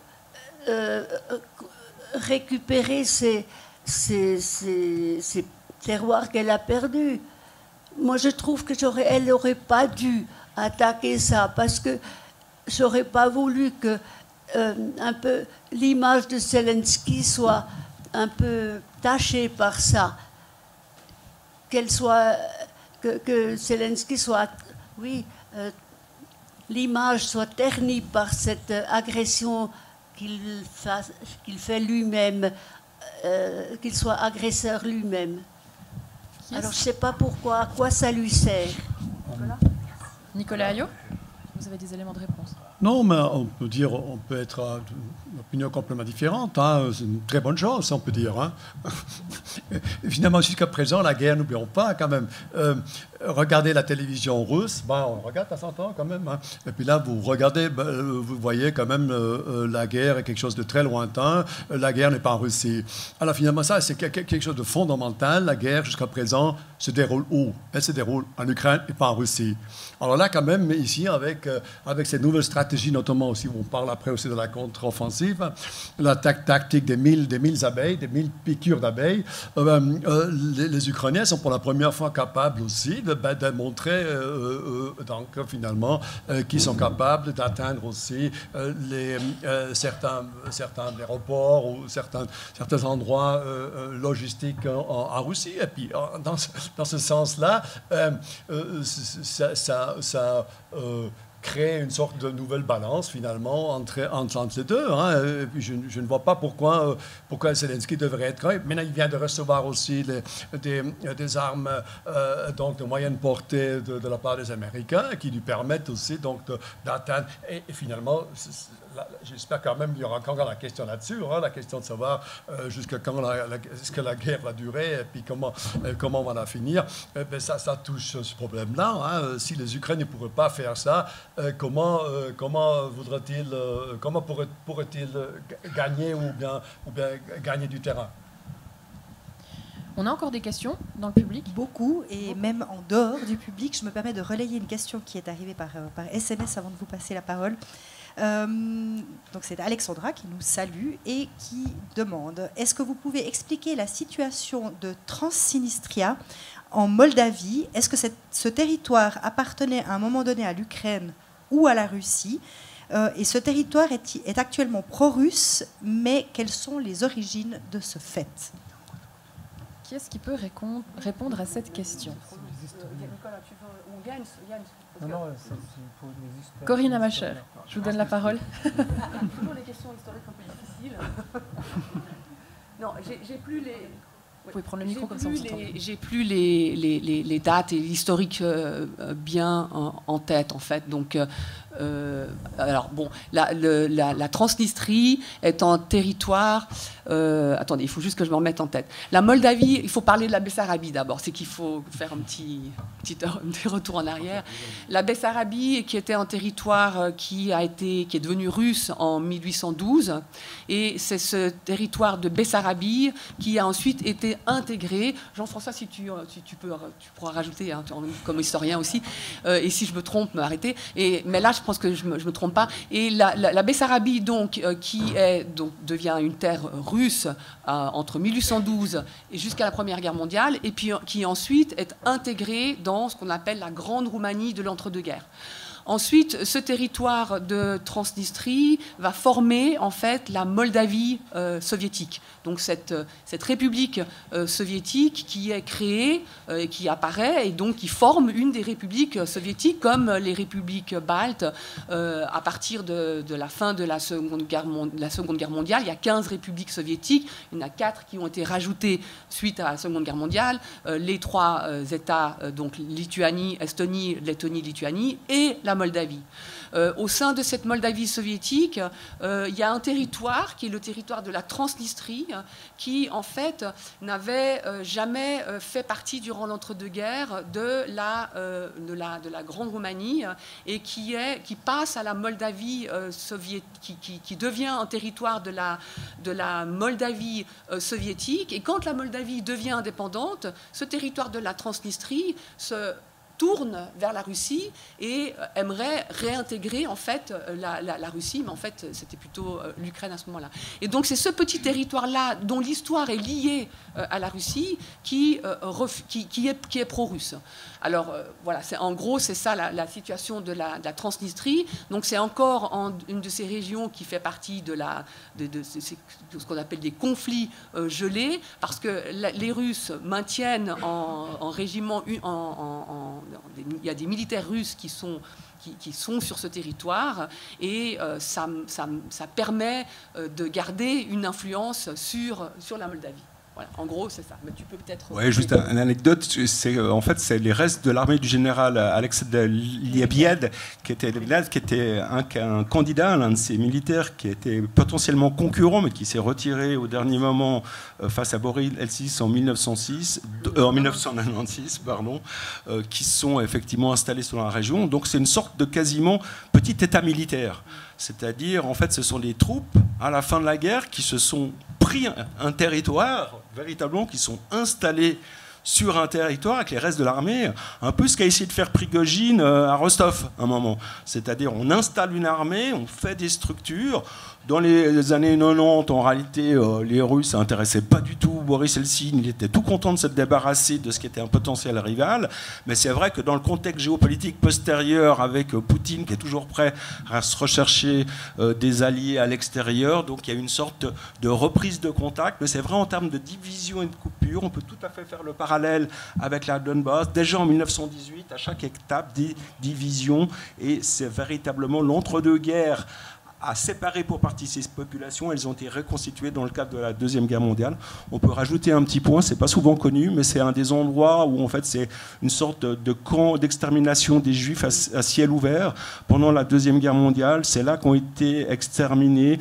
récupérer ces terroirs qu'elle a perdus. Moi, je trouve qu'elle n'aurait pas dû attaquer ça, parce que j'aurais pas voulu que un peu l'image de Zelensky soit un peu tachée par ça. Que Zelensky soit, oui, l'image soit ternie par cette agression qu'il fait lui-même, qu'il soit agresseur lui-même. Alors je ne sais pas pourquoi, à quoi ça lui sert. Nicolas Ayot, vous avez des éléments de réponse. Non, mais on peut être d'une opinion complètement différente. Hein. C'est une très bonne chose, on peut dire. Hein. Finalement, jusqu'à présent, la guerre, n'oublions pas quand même. Regardez la télévision russe, on regarde à 100 ans quand même. Hein. Et puis là, vous regardez, vous voyez quand même la guerre est quelque chose de très lointain. La guerre n'est pas en Russie. Alors finalement, ça, c'est quelque chose de fondamental. La guerre, jusqu'à présent, se déroule où? Elle se déroule en Ukraine et pas en Russie. Alors là, quand même, ici, avec ces nouvelles stratégies, notamment aussi, on parle après aussi de la contre-offensive, la tactique des 1000 abeilles, des 1000 piqûres d'abeilles, les Ukrainiens sont pour la première fois capables aussi de montrer donc, finalement qu'ils sont capables d'atteindre aussi certains aéroports ou certains endroits logistiques en Russie. Et puis, dans ce sens-là, ça crée une sorte de nouvelle balance finalement entre les deux. Hein. Et puis je ne vois pas pourquoi Zelensky devrait être. Maintenant, il vient de recevoir aussi des armes donc de moyenne portée de la part des Américains qui lui permettent aussi donc d'atteindre. Et finalement, j'espère quand même qu'il y aura encore la question là-dessus, hein, la question de savoir jusqu'à quand est-ce que la guerre va durer et puis comment on va la finir. Ça touche ce problème-là. Hein. Si les Ukrainiens ne pourraient pas faire ça, comment pourrait-il gagner ou bien gagner du terrain? On a encore des questions dans le public? Beaucoup, et même en dehors du public. Je me permets de relayer une question qui est arrivée par SMS avant de vous passer la parole. Donc c'est Alexandra qui nous salue et qui demande: est-ce que vous pouvez expliquer la situation de Transnistria en Moldavie? Est-ce que ce territoire appartenait à un moment donné à l'Ukraine ou à la Russie? Et ce territoire est actuellement pro-russe, mais quelles sont les origines de ce fait? Qui est-ce qui peut répondre à cette question? Corinne Amacher, je vous donne la parole. Toujours les questions historiques un peu difficiles. Non, j'ai plus les... Vous pouvez prendre le micro comme ça on s'entend. J'ai plus les dates et l'historique bien en tête, en fait. Donc, alors, bon, la Transnistrie est un territoire... attendez, il faut juste que je me remette en tête. La Moldavie, il faut parler de la Bessarabie d'abord. C'est qu'il faut faire un petit retour en arrière. La Bessarabie, qui était un territoire qui est devenu russe en 1812. Et c'est ce territoire de Bessarabie qui a ensuite été intégré. Jean-François, si tu pourras rajouter, hein, comme historien aussi. Et si je me trompe, m'arrêter. Mais là, je pense que je me trompe pas. Et la Bessarabie, donc, qui devient une terre russe entre 1812 et jusqu'à la Première Guerre mondiale, et puis qui ensuite est intégrée dans ce qu'on appelle la Grande Roumanie de l'entre-deux-guerres. Ensuite, ce territoire de Transnistrie va former en fait la Moldavie soviétique. Donc cette république soviétique qui est créée, qui apparaît et donc qui forme une des républiques soviétiques comme les républiques baltes. À partir de la fin de la Seconde Guerre mondiale, il y a 15 républiques soviétiques. Il y en a 4 qui ont été rajoutées suite à la Seconde Guerre mondiale. Les 3 États, donc Lituanie, Estonie, Lettonie, Lituanie et la Moldavie. Au sein de cette Moldavie soviétique, il y a un territoire qui est le territoire de la Transnistrie, qui en fait n'avait jamais fait partie durant l'entre-deux-guerres de la Grande Roumanie et qui passe à la Moldavie soviétique, qui devient un territoire de la Moldavie soviétique. Et quand la Moldavie devient indépendante, ce territoire de la Transnistrie se tourne vers la Russie et aimerait réintégrer en fait la Russie, mais en fait c'était plutôt l'Ukraine à ce moment-là. Et donc c'est ce petit territoire-là dont l'histoire est liée à la Russie qui est pro-russe. Alors voilà, en gros c'est ça la situation de la Transnistrie. Donc c'est encore une de ces régions qui fait partie de ce qu'on appelle des conflits gelés, parce que les Russes maintiennent en régiment il y a des militaires russes qui sont sur ce territoire et ça permet de garder une influence sur la Moldavie. Voilà, en gros, c'est ça. Mais tu peux peut-être... Oui, juste une anecdote. En fait, c'est les restes de l'armée du général Alexei Liebiev, qui était un candidat, l'un de ces militaires qui était potentiellement concurrent, mais qui s'est retiré au dernier moment face à Boris Eltsine en 1996, qui sont effectivement installés sur la région. Donc, c'est une sorte de quasiment petit État militaire. C'est-à-dire, en fait, ce sont les troupes, à la fin de la guerre, qui se sont pris un territoire, véritablement, qui sont installés sur un territoire avec les restes de l'armée, un peu ce qu'a essayé de faire Prigojine à Rostov, à un moment. C'est-à-dire, on installe une armée, on fait des structures. Dans les années 90, en réalité, les Russes n'intéressaient pas du tout Boris Eltsine. Il était tout content de se débarrasser de ce qui était un potentiel rival. Mais c'est vrai que dans le contexte géopolitique postérieur, avec Poutine qui est toujours prêt à se rechercher des alliés à l'extérieur, donc il y a une sorte de reprise de contact. Mais c'est vrai en termes de division et de coupure, on peut tout à fait faire le parallèle avec la Donbass. Déjà en 1918, à chaque étape, des divisions. Et c'est véritablement l'entre-deux-guerres à séparer pour partie ces populations. Elles ont été reconstituées dans le cadre de la Deuxième Guerre mondiale. On peut rajouter un petit point, c'est pas souvent connu, mais c'est un des endroits où en fait c'est une sorte de camp d'extermination des Juifs à ciel ouvert pendant la Deuxième Guerre mondiale. C'est là qu'ont été exterminées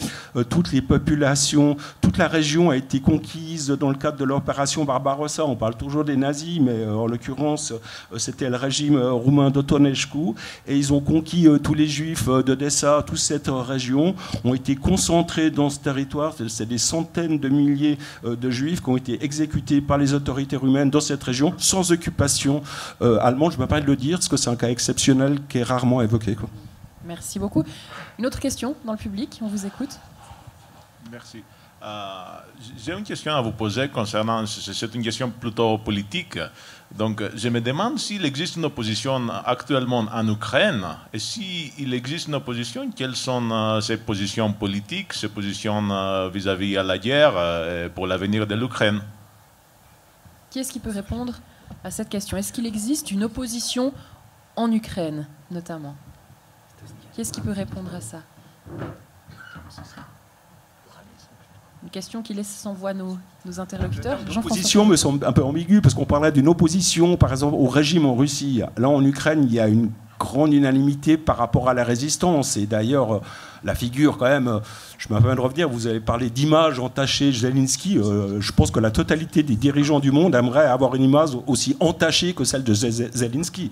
toutes les populations. Toute la région a été conquise dans le cadre de l'opération Barbarossa. On parle toujours des nazis, mais en l'occurrence c'était le régime roumain d'Otonescu, et ils ont conquis tous les Juifs d'Odessa, toute cette région ont été concentrés dans ce territoire. C'est des centaines de milliers de Juifs qui ont été exécutés par les autorités roumaines dans cette région, sans occupation allemande. Je me permets de le dire, parce que c'est un cas exceptionnel qui est rarement évoqué, quoi. Merci beaucoup. Une autre question dans le public, on vous écoute. Merci. J'ai une question à vous poser concernant, c'est une question plutôt politique. Donc, je me demande s'il existe une opposition actuellement en Ukraine, et s'il existe une opposition, quelles sont ces positions politiques, ces positions vis-à-vis à la guerre pour l'avenir de l'Ukraine? Qui est-ce qui peut répondre à cette question? Est-ce qu'il existe une opposition en Ukraine, notamment? Qui est-ce qui peut répondre à ça? Une question qui laisse sans voix nos interlocuteurs. L'opposition me semble un peu ambiguë, parce qu'on parlerait d'une opposition, par exemple, au régime en Russie. Là, en Ukraine, il y a une grande unanimité par rapport à la résistance. Et d'ailleurs, la figure, quand même, je me permets de revenir, vous avez parlé d'image entachée Zelensky. Je pense que la totalité des dirigeants du monde aimerait avoir une image aussi entachée que celle de Zelensky.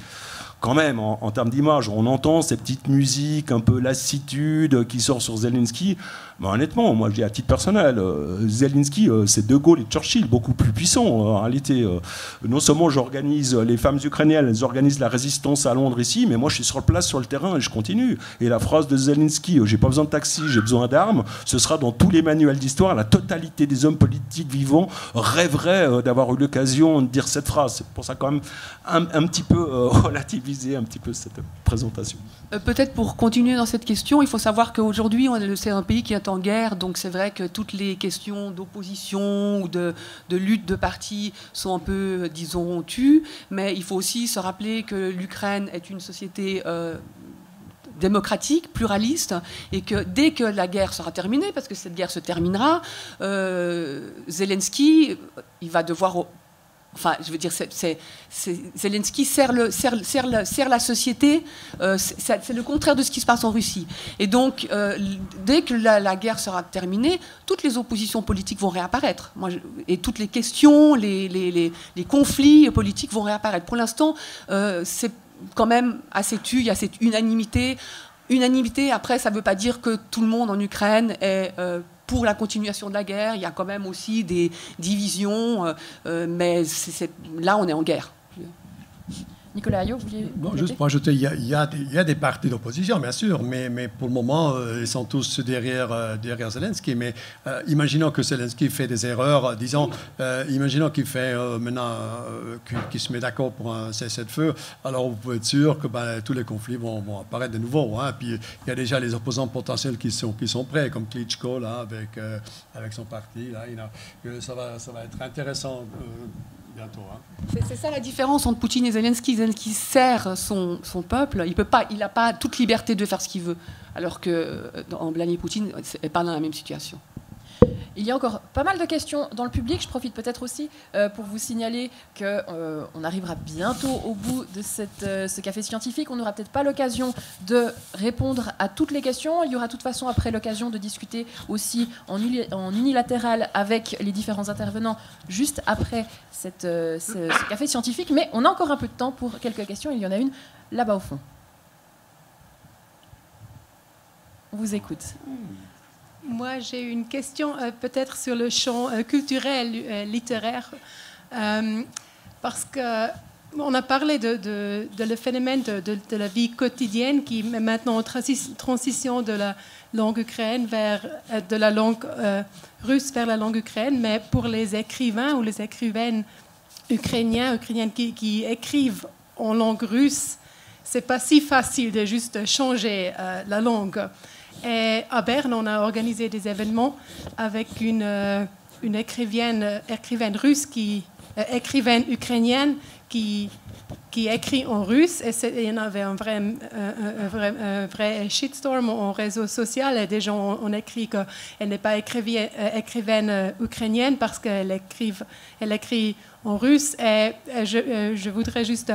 Quand même, en termes d'image, on entend ces petites musiques, un peu lassitude qui sort sur Zelensky. Mais honnêtement, moi je dis à titre personnel, Zelensky, c'est De Gaulle et Churchill, beaucoup plus puissants en réalité. Non seulement j'organise, les femmes ukrainiennes, elles organisent la résistance à Londres ici, mais moi je suis sur place, sur le terrain, et je continue. Et la phrase de Zelensky, j'ai pas besoin de taxi, j'ai besoin d'armes, ce sera dans tous les manuels d'histoire. La totalité des hommes politiques vivants rêverait d'avoir eu l'occasion de dire cette phrase. C'est pour ça quand même un petit peu relativiser un petit peu cette présentation. Peut-être pour continuer dans cette question, il faut savoir qu'aujourd'hui, c'est un pays qui est en guerre, donc c'est vrai que toutes les questions d'opposition ou de lutte de partis sont un peu, disons, tues, mais il faut aussi se rappeler que l'Ukraine est une société démocratique, pluraliste, et que dès que la guerre sera terminée, parce que cette guerre se terminera, Zelensky, il va devoir... Enfin, je veux dire, Zelensky sert la société, c'est le contraire de ce qui se passe en Russie. Et donc, dès que la guerre sera terminée, toutes les oppositions politiques vont réapparaître. Et toutes les questions, les conflits politiques vont réapparaître. Pour l'instant, c'est quand même assez tu, il y a cette unanimité. Unanimité, après, ça ne veut pas dire que tout le monde en Ukraine est... pour la continuation de la guerre, il y a quand même aussi des divisions, mais là, on est en guerre. Nicolas Ayot, vous vouliez... Bon, juste pour ajouter, il y a des partis d'opposition, bien sûr, mais pour le moment, ils sont tous derrière Zelensky. Mais imaginons que Zelensky fait des erreurs, imaginons qu'il fait maintenant, qu'il se met d'accord pour un cessez-le-feu, alors vous pouvez être sûr que tous les conflits vont apparaître de nouveau. Hein. Puis il y a déjà les opposants potentiels qui sont prêts, comme Klitschko, là, avec son parti. Là, ça va être intéressant. Bientôt, hein. C'est ça la différence entre Poutine et Zelensky. Zelensky sert son peuple. Il n'a pas toute liberté de faire ce qu'il veut. Alors que Vladimir Poutine n'est pas dans la même situation. Il y a encore pas mal de questions dans le public. Je profite peut-être aussi pour vous signaler qu'on arrivera bientôt au bout de ce café scientifique. On n'aura peut-être pas l'occasion de répondre à toutes les questions. Il y aura de toute façon après l'occasion de discuter aussi en unilatéral avec les différents intervenants juste après ce café scientifique. Mais on a encore un peu de temps pour quelques questions. Il y en a une là-bas au fond. On vous écoute. Moi, j'ai une question peut-être sur le champ culturel, littéraire, parce qu'on a parlé de le phénomène de la vie quotidienne qui est maintenant en transition de la langue ukrainienne de la langue russe vers la langue ukrainienne, mais pour les écrivains ou les écrivaines ukrainiennes qui écrivent en langue russe, c'est pas si facile de juste changer la langue. Et à Berne, on a organisé des événements avec une écrivaine russe, écrivaine ukrainienne qui qui écrit en russe, et il y en avait un vrai shitstorm en réseau social, et des gens ont écrit qu'elle n'est pas écrivaine ukrainienne parce qu'elle écrit en russe. Et je voudrais juste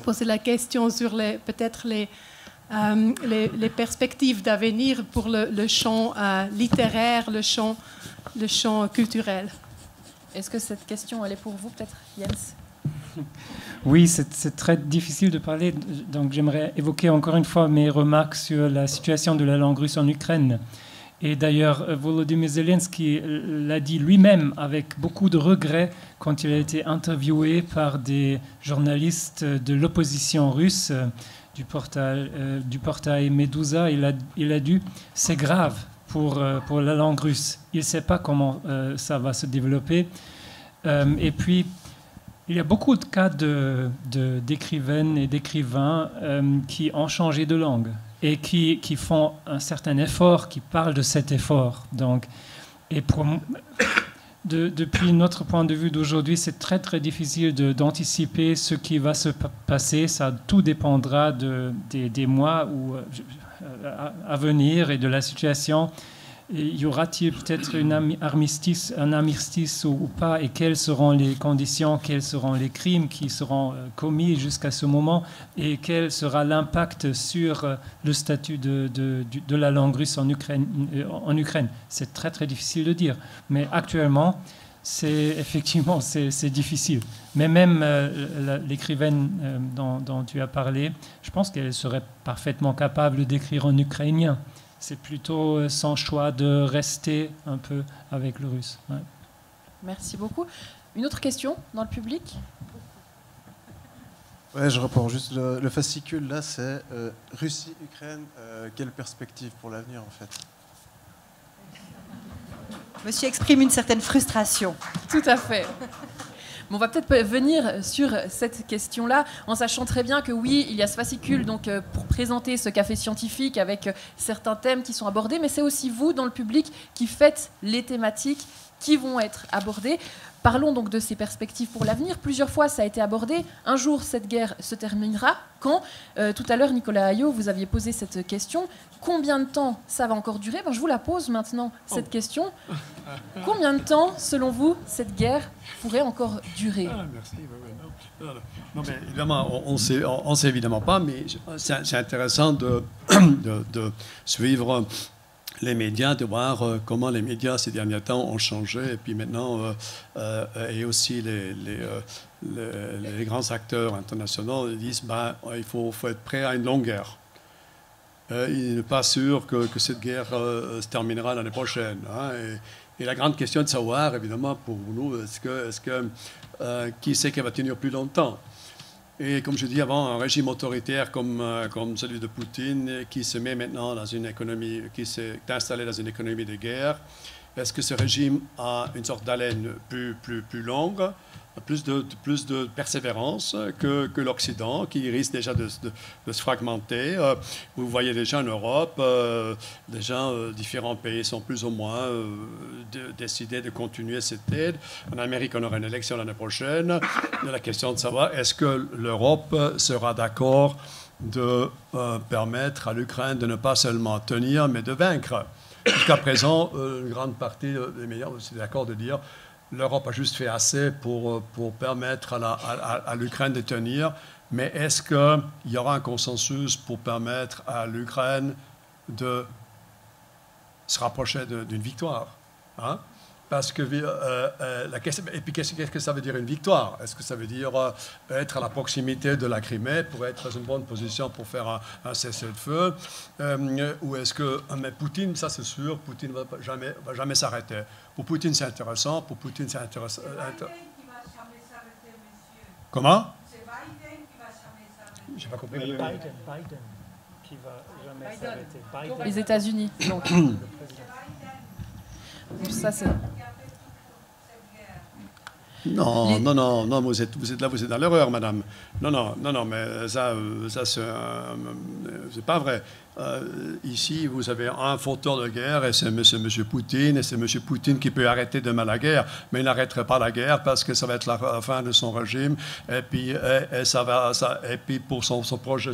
poser la question sur peut-être les perspectives d'avenir pour le champ littéraire, le champ culturel. Est-ce que cette question, elle est pour vous, peut-être, Jens? Oui, c'est très difficile de parler, donc j'aimerais évoquer encore une fois mes remarques sur la situation de la langue russe en Ukraine. Et d'ailleurs, Volodymyr Zelensky l'a dit lui-même avec beaucoup de regrets quand il a été interviewé par des journalistes de l'opposition russe du portail Medusa. Il a dit « c'est grave pour la langue russe. Il ne sait pas comment ça va se développer. » Et puis, il y a beaucoup de cas d'écrivaines et d'écrivains qui ont changé de langue et qui font un certain effort, qui parlent de cet effort. Donc, et depuis notre point de vue d'aujourd'hui, c'est très très difficile d'anticiper ce qui va se passer. Ça tout dépendra des mois à venir et de la situation. Et y aura-t-il peut-être un armistice ou pas, et quelles seront les conditions, quels seront les crimes qui seront commis jusqu'à ce moment, et quel sera l'impact sur le statut de la langue russe en Ukraine. C'est très très difficile de dire, mais actuellement effectivement c'est difficile. Mais même l'écrivaine dont tu as parlé, je pense qu'elle serait parfaitement capable d'écrire en ukrainien. C'est plutôt son choix de rester un peu avec le russe. Ouais. Merci beaucoup. Une autre question dans le public? Ouais, je reprends juste le fascicule là, c'est Russie, Ukraine, quelle perspective pour l'avenir en fait? Monsieur exprime une certaine frustration. Tout à fait. On va peut-être venir sur cette question-là, en sachant très bien que oui, il y a ce fascicule donc, pour présenter ce café scientifique avec certains thèmes qui sont abordés, mais c'est aussi vous, dans le public, qui faites les thématiques qui vont être abordées. Parlons donc de ces perspectives pour l'avenir. Plusieurs fois, ça a été abordé. Un jour, cette guerre se terminera. Quand tout à l'heure, Nicolas Hayot, vous aviez posé cette question. Combien de temps ça va encore durer? Je vous la pose maintenant, cette question. Combien de temps, selon vous, cette guerre pourrait encore durer? Merci. Non, mais évidemment, on sait évidemment pas, mais c'est intéressant de suivre les médias, de voir comment les médias ces derniers temps ont changé, et puis maintenant, et aussi les grands acteurs internationaux disent il faut être prêt à une longue guerre. Il n'est pas sûr que cette guerre se terminera l'année prochaine. Hein, et la grande question de savoir, évidemment, pour nous, qui c'est qui va tenir plus longtemps? Et comme je dis avant, un régime autoritaire comme celui de Poutine, qui se met maintenant dans une économie, qui s'est installé dans une économie de guerre, est-ce que ce régime a une sorte d'haleine plus longue, plus de persévérance que l'Occident, qui risque déjà de se fragmenter? Vous voyez déjà en Europe, différents pays sont plus ou moins décidés de continuer cette aide. En Amérique, on aura une élection l'année prochaine. La question de savoir, est-ce que l'Europe sera d'accord de permettre à l'Ukraine de ne pas seulement tenir, mais de vaincre? Jusqu'à présent, une grande partie des médias sont d'accord de dire l'Europe a juste fait assez pour permettre à l'Ukraine de tenir, mais est-ce qu'il y aura un consensus pour permettre à l'Ukraine de se rapprocher d'une victoire, hein? Parce que la question, et puis qu'est-ce que ça veut dire une victoire? Est-ce que ça veut dire être à la proximité de la Crimée pour être dans une bonne position pour faire un cessez-le-feu, ou est-ce que mais Poutine, ça c'est sûr, Poutine va jamais s'arrêter. Pour Poutine c'est intéressant, pour Poutine c'est intéressant. Comment? C'est Biden qui va jamais s'arrêter. J'ai pas compris. Biden qui va jamais s'arrêter. Les États-Unis. Donc. Ça, c'est... Non, vous êtes là, vous êtes dans l'erreur, madame. Non, mais ça c'est pas vrai. ici, vous avez un fauteur de guerre et c'est M. Poutine, et c'est M. Poutine qui peut arrêter demain la guerre, mais il n'arrêterait pas la guerre parce que ça va être la fin de son régime, et puis, et puis pour son projet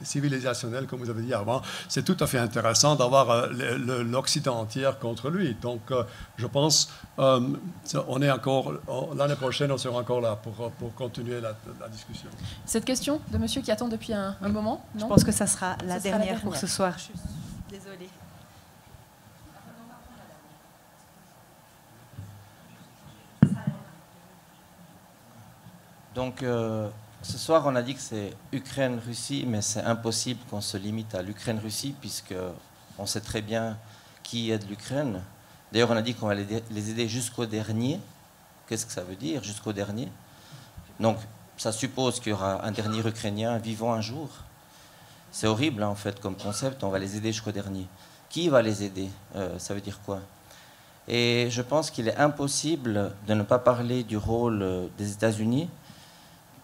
civilisationnel, comme vous avez dit avant, c'est tout à fait intéressant d'avoir l'Occident entier contre lui. Donc, je pense, on est encore, l'année prochaine, on sera encore là pour continuer la discussion. Cette question de monsieur qui attend depuis un moment, non? Je pense que ça sera la dernière pour ce soir. Je suis désolée. Donc, ce soir, on a dit que c'est Ukraine-Russie, mais c'est impossible qu'on se limite à l'Ukraine-Russie, puisqu'on sait très bien qui aide l'Ukraine. D'ailleurs, on a dit qu'on va les aider jusqu'au dernier. Qu'est-ce que ça veut dire, jusqu'au dernier? Donc, ça suppose qu'il y aura un dernier Ukrainien vivant un jour. C'est horrible, hein, en fait, comme concept. On va les aider jusqu'au dernier. Qui va les aider? Ça veut dire quoi? Et je pense qu'il est impossible de ne pas parler du rôle des États-Unis,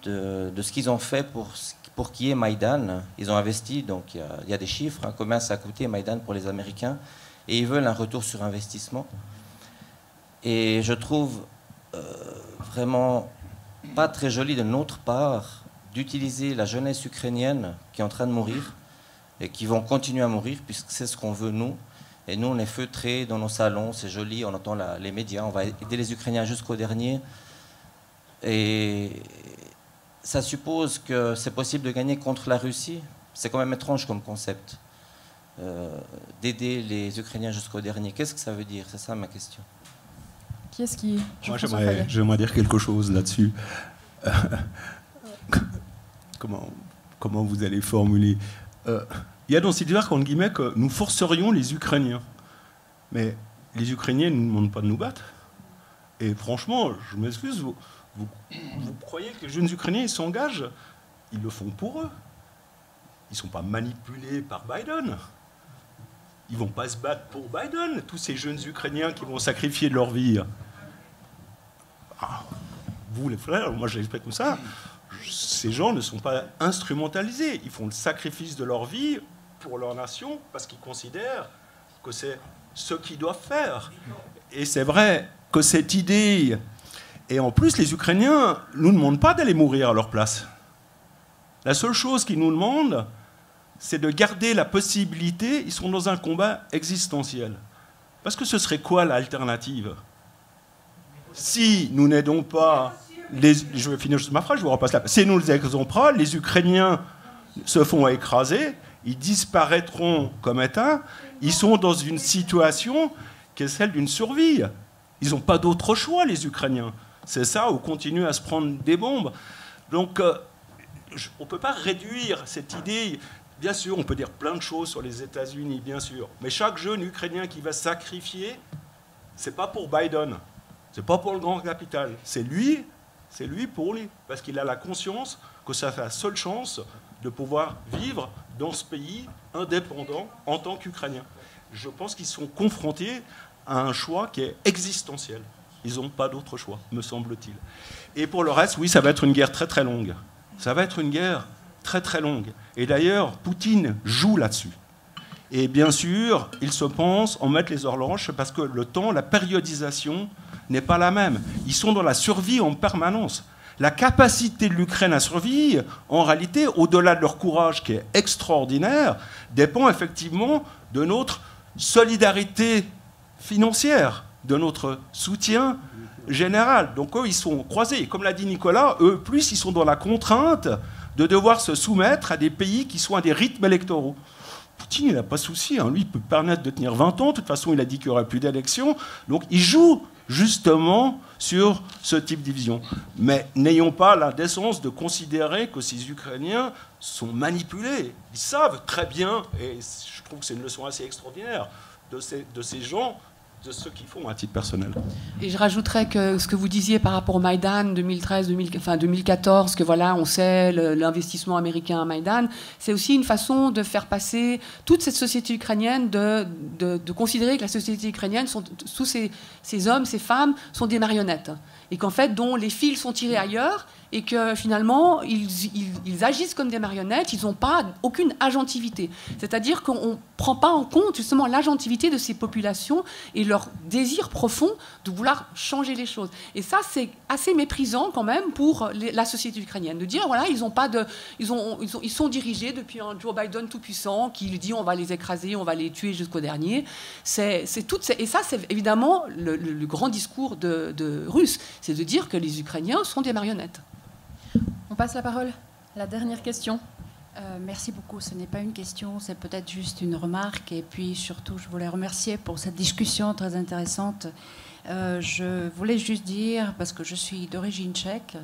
de ce qu'ils ont fait pour qu'il y ait Maïdan. Ils ont investi, donc il y a des chiffres, hein, combien ça a coûté Maïdan pour les Américains, et ils veulent un retour sur investissement. Et je trouve vraiment pas très joli de notre part d'utiliser la jeunesse ukrainienne qui est en train de mourir et qui vont continuer à mourir, puisque c'est ce qu'on veut nous. Et nous, on est feutrés dans nos salons, c'est joli, on entend les médias, on va aider les Ukrainiens jusqu'au dernier. Et ça suppose que c'est possible de gagner contre la Russie. C'est quand même étrange comme concept, d'aider les Ukrainiens jusqu'au dernier. Qu'est-ce que ça veut dire? C'est ça ma question. Qui est-ce qui... Moi, j'aimerais dire quelque chose là-dessus. Comment vous allez formuler? Il y a dans cette histoire, entre guillemets, que nous forcerions les Ukrainiens. Mais les Ukrainiens ne nous demandent pas de nous battre. Et franchement, je m'excuse, vous croyez que les jeunes Ukrainiens ils s'engagent? Ils le font pour eux. Ils ne sont pas manipulés par Biden. Ils ne vont pas se battre pour Biden, tous ces jeunes Ukrainiens qui vont sacrifier de leur vie. Ah, vous, les frères, moi je l'explique comme ça, ces gens ne sont pas instrumentalisés. Ils font le sacrifice de leur vie pour leur nation parce qu'ils considèrent que c'est ce qu'ils doivent faire. Et c'est vrai que cette idée... Et en plus, les Ukrainiens ne nous demandent pas d'aller mourir à leur place. La seule chose qu'ils nous demandent, c'est de garder la possibilité, ils sont dans un combat existentiel. Parce que ce serait quoi l'alternative? Si nous n'aidons pas, je vais finir juste ma phrase, je vous repasse là. Si nous ne les aidons pas, les Ukrainiens se font écraser, ils disparaîtront comme État, ils sont dans une situation qui est celle d'une survie. Ils n'ont pas d'autre choix, les Ukrainiens. C'est ça, ou continuer à se prendre des bombes. Donc, on ne peut pas réduire cette idée. Bien sûr, on peut dire plein de choses sur les États-Unis, bien sûr. Mais chaque jeune Ukrainien qui va sacrifier, ce n'est pas pour Biden, ce n'est pas pour le grand capital. C'est lui pour lui. Parce qu'il a la conscience que c'est la seule chance de pouvoir vivre dans ce pays indépendant en tant qu'Ukrainien. Je pense qu'ils sont confrontés à un choix qui est existentiel. Ils n'ont pas d'autre choix, me semble-t-il. Et pour le reste, oui, ça va être une guerre très très longue. Ça va être une guerre très très longue. Et d'ailleurs, Poutine joue là-dessus. Et bien sûr, il se pense en mettre les horloges parce que le temps, la périodisation n'est pas la même. Ils sont dans la survie en permanence. La capacité de l'Ukraine à survivre, en réalité, au-delà de leur courage qui est extraordinaire, dépend effectivement de notre solidarité financière, de notre soutien général. Donc eux, ils sont croisés. Comme l'a dit Nicolas, eux, plus, ils sont dans la contrainte de devoir se soumettre à des pays qui sont à des rythmes électoraux. Poutine, il n'a pas de souci. Lui, il peut permettre de tenir 20 ans. De toute façon, il a dit qu'il n'y aurait plus d'élections. Donc, il joue justement sur ce type de division. Mais n'ayons pas la décence de considérer que ces Ukrainiens sont manipulés. Ils savent très bien, et je trouve que c'est une leçon assez extraordinaire, de ces gens, de ceux qui font à titre personnel. Et je rajouterais que ce que vous disiez par rapport au Maïdan 2014, que voilà, on sait l'investissement américain à Maïdan, c'est aussi une façon de faire passer toute cette société ukrainienne, de considérer que la société ukrainienne, tous ces hommes, ces femmes, sont des marionnettes. Et qu'en fait, dont les fils sont tirés ailleurs, et que finalement, ils agissent comme des marionnettes, ils n'ont pas aucune agentivité. C'est-à-dire qu'on ne prend pas en compte justement l'agentivité de ces populations et leur désir profond de vouloir changer les choses. Et ça, c'est assez méprisant quand même pour la société ukrainienne, de dire, voilà, ils sont dirigés depuis un Joe Biden tout-puissant qui dit on va les écraser, on va les tuer jusqu'au dernier. Et ça, c'est évidemment le grand discours de Russes, c'est de dire que les Ukrainiens sont des marionnettes. On passe la parole. La dernière question. Merci beaucoup. Ce n'est pas une question, c'est peut-être juste une remarque. Et puis surtout, je voulais remercier pour cette discussion très intéressante. Je voulais juste dire, parce que je suis d'origine tchèque,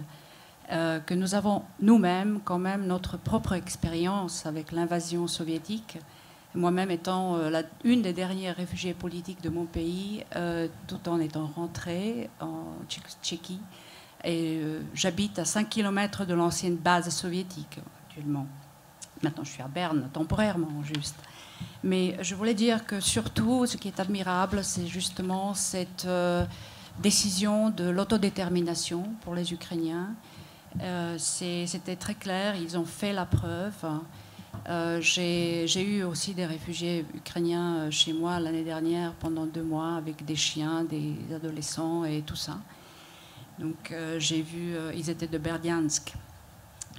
que nous avons nous-mêmes quand même notre propre expérience avec l'invasion soviétique. Moi-même étant une des dernières réfugiées politiques de mon pays, tout en étant rentrée en Tchéquie. Et j'habite à 5 km de l'ancienne base soviétique actuellement. Maintenant, je suis à Berne, temporairement juste. Mais je voulais dire que surtout, ce qui est admirable, c'est justement cette décision de l'autodétermination pour les Ukrainiens. C'était très clair, ils ont fait la preuve. J'ai eu aussi des réfugiés ukrainiens chez moi l'année dernière pendant 2 mois avec des chiens, des adolescents et tout ça. Donc j'ai vu, ils étaient de Berdiansk.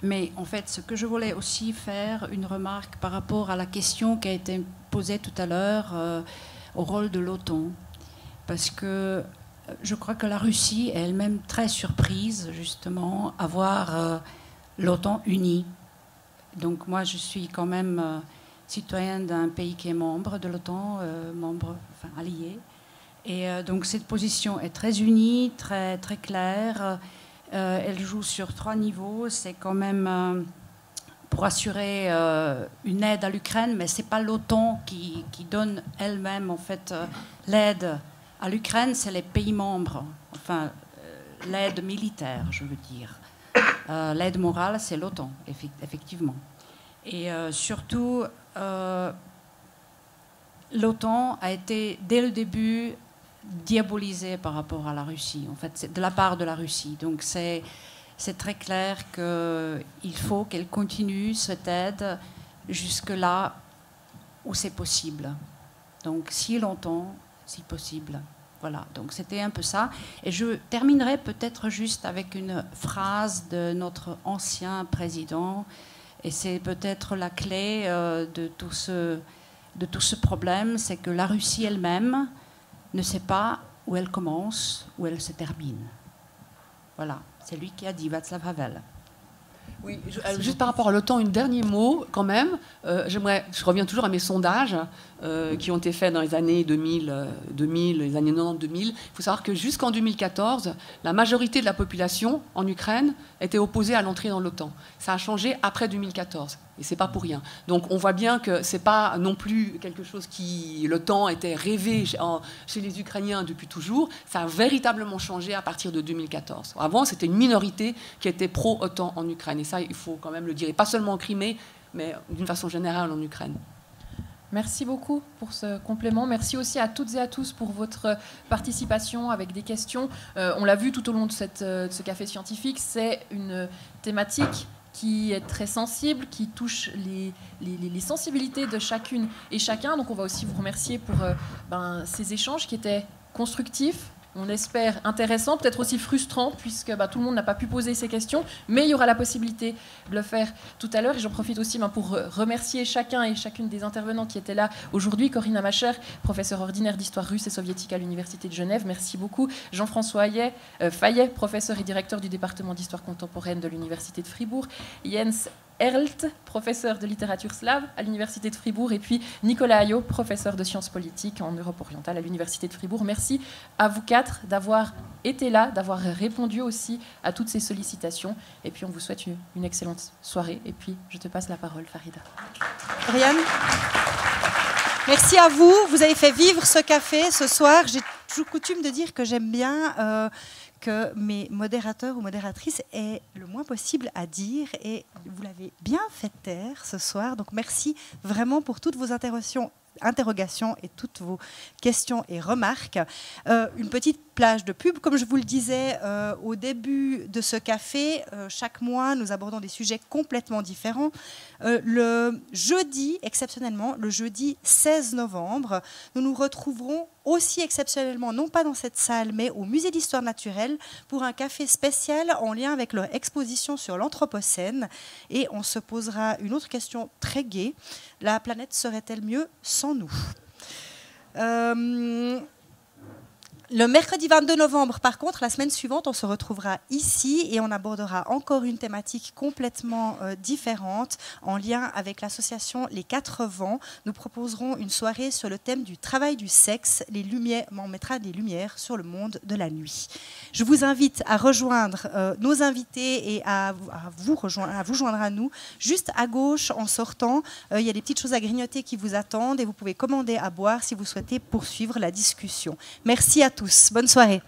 Mais en fait, ce que je voulais aussi faire, une remarque par rapport à la question qui a été posée tout à l'heure au rôle de l'OTAN. Parce que je crois que la Russie est elle-même très surprise, justement, à voir l'OTAN unie. Donc moi, je suis quand même citoyenne d'un pays qui est membre de l'OTAN, allié. Et donc cette position est très unie, très, très claire. Elle joue sur 3 niveaux. C'est quand même pour assurer une aide à l'Ukraine, mais ce n'est pas l'OTAN qui donne elle-même en fait, l'aide à l'Ukraine, c'est les pays membres. Enfin, l'aide militaire, je veux dire. L'aide morale, c'est l'OTAN, effectivement. Et surtout, l'OTAN a été, dès le début, diabolisée par rapport à la Russie, en fait, c'est de la part de la Russie. Donc c'est très clair qu'il faut qu'elle continue cette aide jusque là où c'est possible. Donc si longtemps, si possible. Voilà, donc c'était un peu ça. Et je terminerai peut-être juste avec une phrase de notre ancien président, et c'est peut-être la clé de tout ce problème, c'est que la Russie elle-même ne sait pas où elle commence, où elle se termine. Voilà, c'est lui qui a dit, Václav Havel. Oui, juste par rapport à l'OTAN, un dernier mot quand même. Je reviens toujours à mes sondages qui ont été faits dans les années 2000, les années 90-2000. Il faut savoir que jusqu'en 2014, la majorité de la population en Ukraine était opposée à l'entrée dans l'OTAN. Ça a changé après 2014. Et c'est pas pour rien. Donc on voit bien que c'est pas non plus quelque chose qui l'OTAN était rêvé chez les Ukrainiens depuis toujours. Ça a véritablement changé à partir de 2014. Avant, c'était une minorité qui était pro-OTAN en Ukraine. Et ça, il faut quand même le dire. Et pas seulement en Crimée, mais d'une façon générale en Ukraine. Merci beaucoup pour ce complément. Merci aussi à toutes et à tous pour votre participation avec des questions. On l'a vu tout au long de ce café scientifique, c'est une thématique qui est très sensible, qui touche les sensibilités de chacune et chacun. Donc on va aussi vous remercier pour ces échanges qui étaient constructifs, on espère intéressants, peut-être aussi frustrants, puisque tout le monde n'a pas pu poser ces questions, mais il y aura la possibilité de le faire tout à l'heure. Et j'en profite aussi pour remercier chacun et chacune des intervenants qui étaient là aujourd'hui. Corinne Amacher, professeure ordinaire d'histoire russe et soviétique à l'Université de Genève, merci beaucoup. Jean-François Fayet, professeur et directeur du département d'histoire contemporaine de l'Université de Fribourg. Jens Erlt, professeur de littérature slave à l'Université de Fribourg, et puis Nicolas Ayot, professeur de sciences politiques en Europe orientale à l'Université de Fribourg. Merci à vous 4 d'avoir été là, d'avoir répondu aussi à toutes ces sollicitations. Et puis on vous souhaite une excellente soirée. Et puis je te passe la parole, Farida. Oriane, merci à vous. Vous avez fait vivre ce café ce soir. J'ai toujours coutume de dire que j'aime bien que mes modérateurs ou modératrices aient le moins possible à dire, et vous l'avez bien fait taire ce soir. Donc merci vraiment pour toutes vos interventions interrogations et toutes vos questions et remarques. Une petite plage de pub, comme je vous le disais au début de ce café, chaque mois nous abordons des sujets complètement différents. Le jeudi, exceptionnellement, le jeudi 16 novembre, nous nous retrouverons aussi exceptionnellement, non pas dans cette salle, mais au Musée d'Histoire naturelle pour un café spécial en lien avec leur exposition sur l'Anthropocène. Et on se posera une autre question très gaie. La planète serait-elle mieux sans nous ? Le mercredi 22 novembre, par contre, la semaine suivante, on se retrouvera ici et on abordera encore une thématique complètement différente en lien avec l'association Les Quatre Vents. Nous proposerons une soirée sur le thème du travail du sexe. On mettra des lumières sur le monde de la nuit. Je vous invite à rejoindre nos invités et à vous joindre à nous. Juste à gauche, en sortant, il y a des petites choses à grignoter qui vous attendent et vous pouvez commander à boire si vous souhaitez poursuivre la discussion. Merci à tous. Bonne soirée.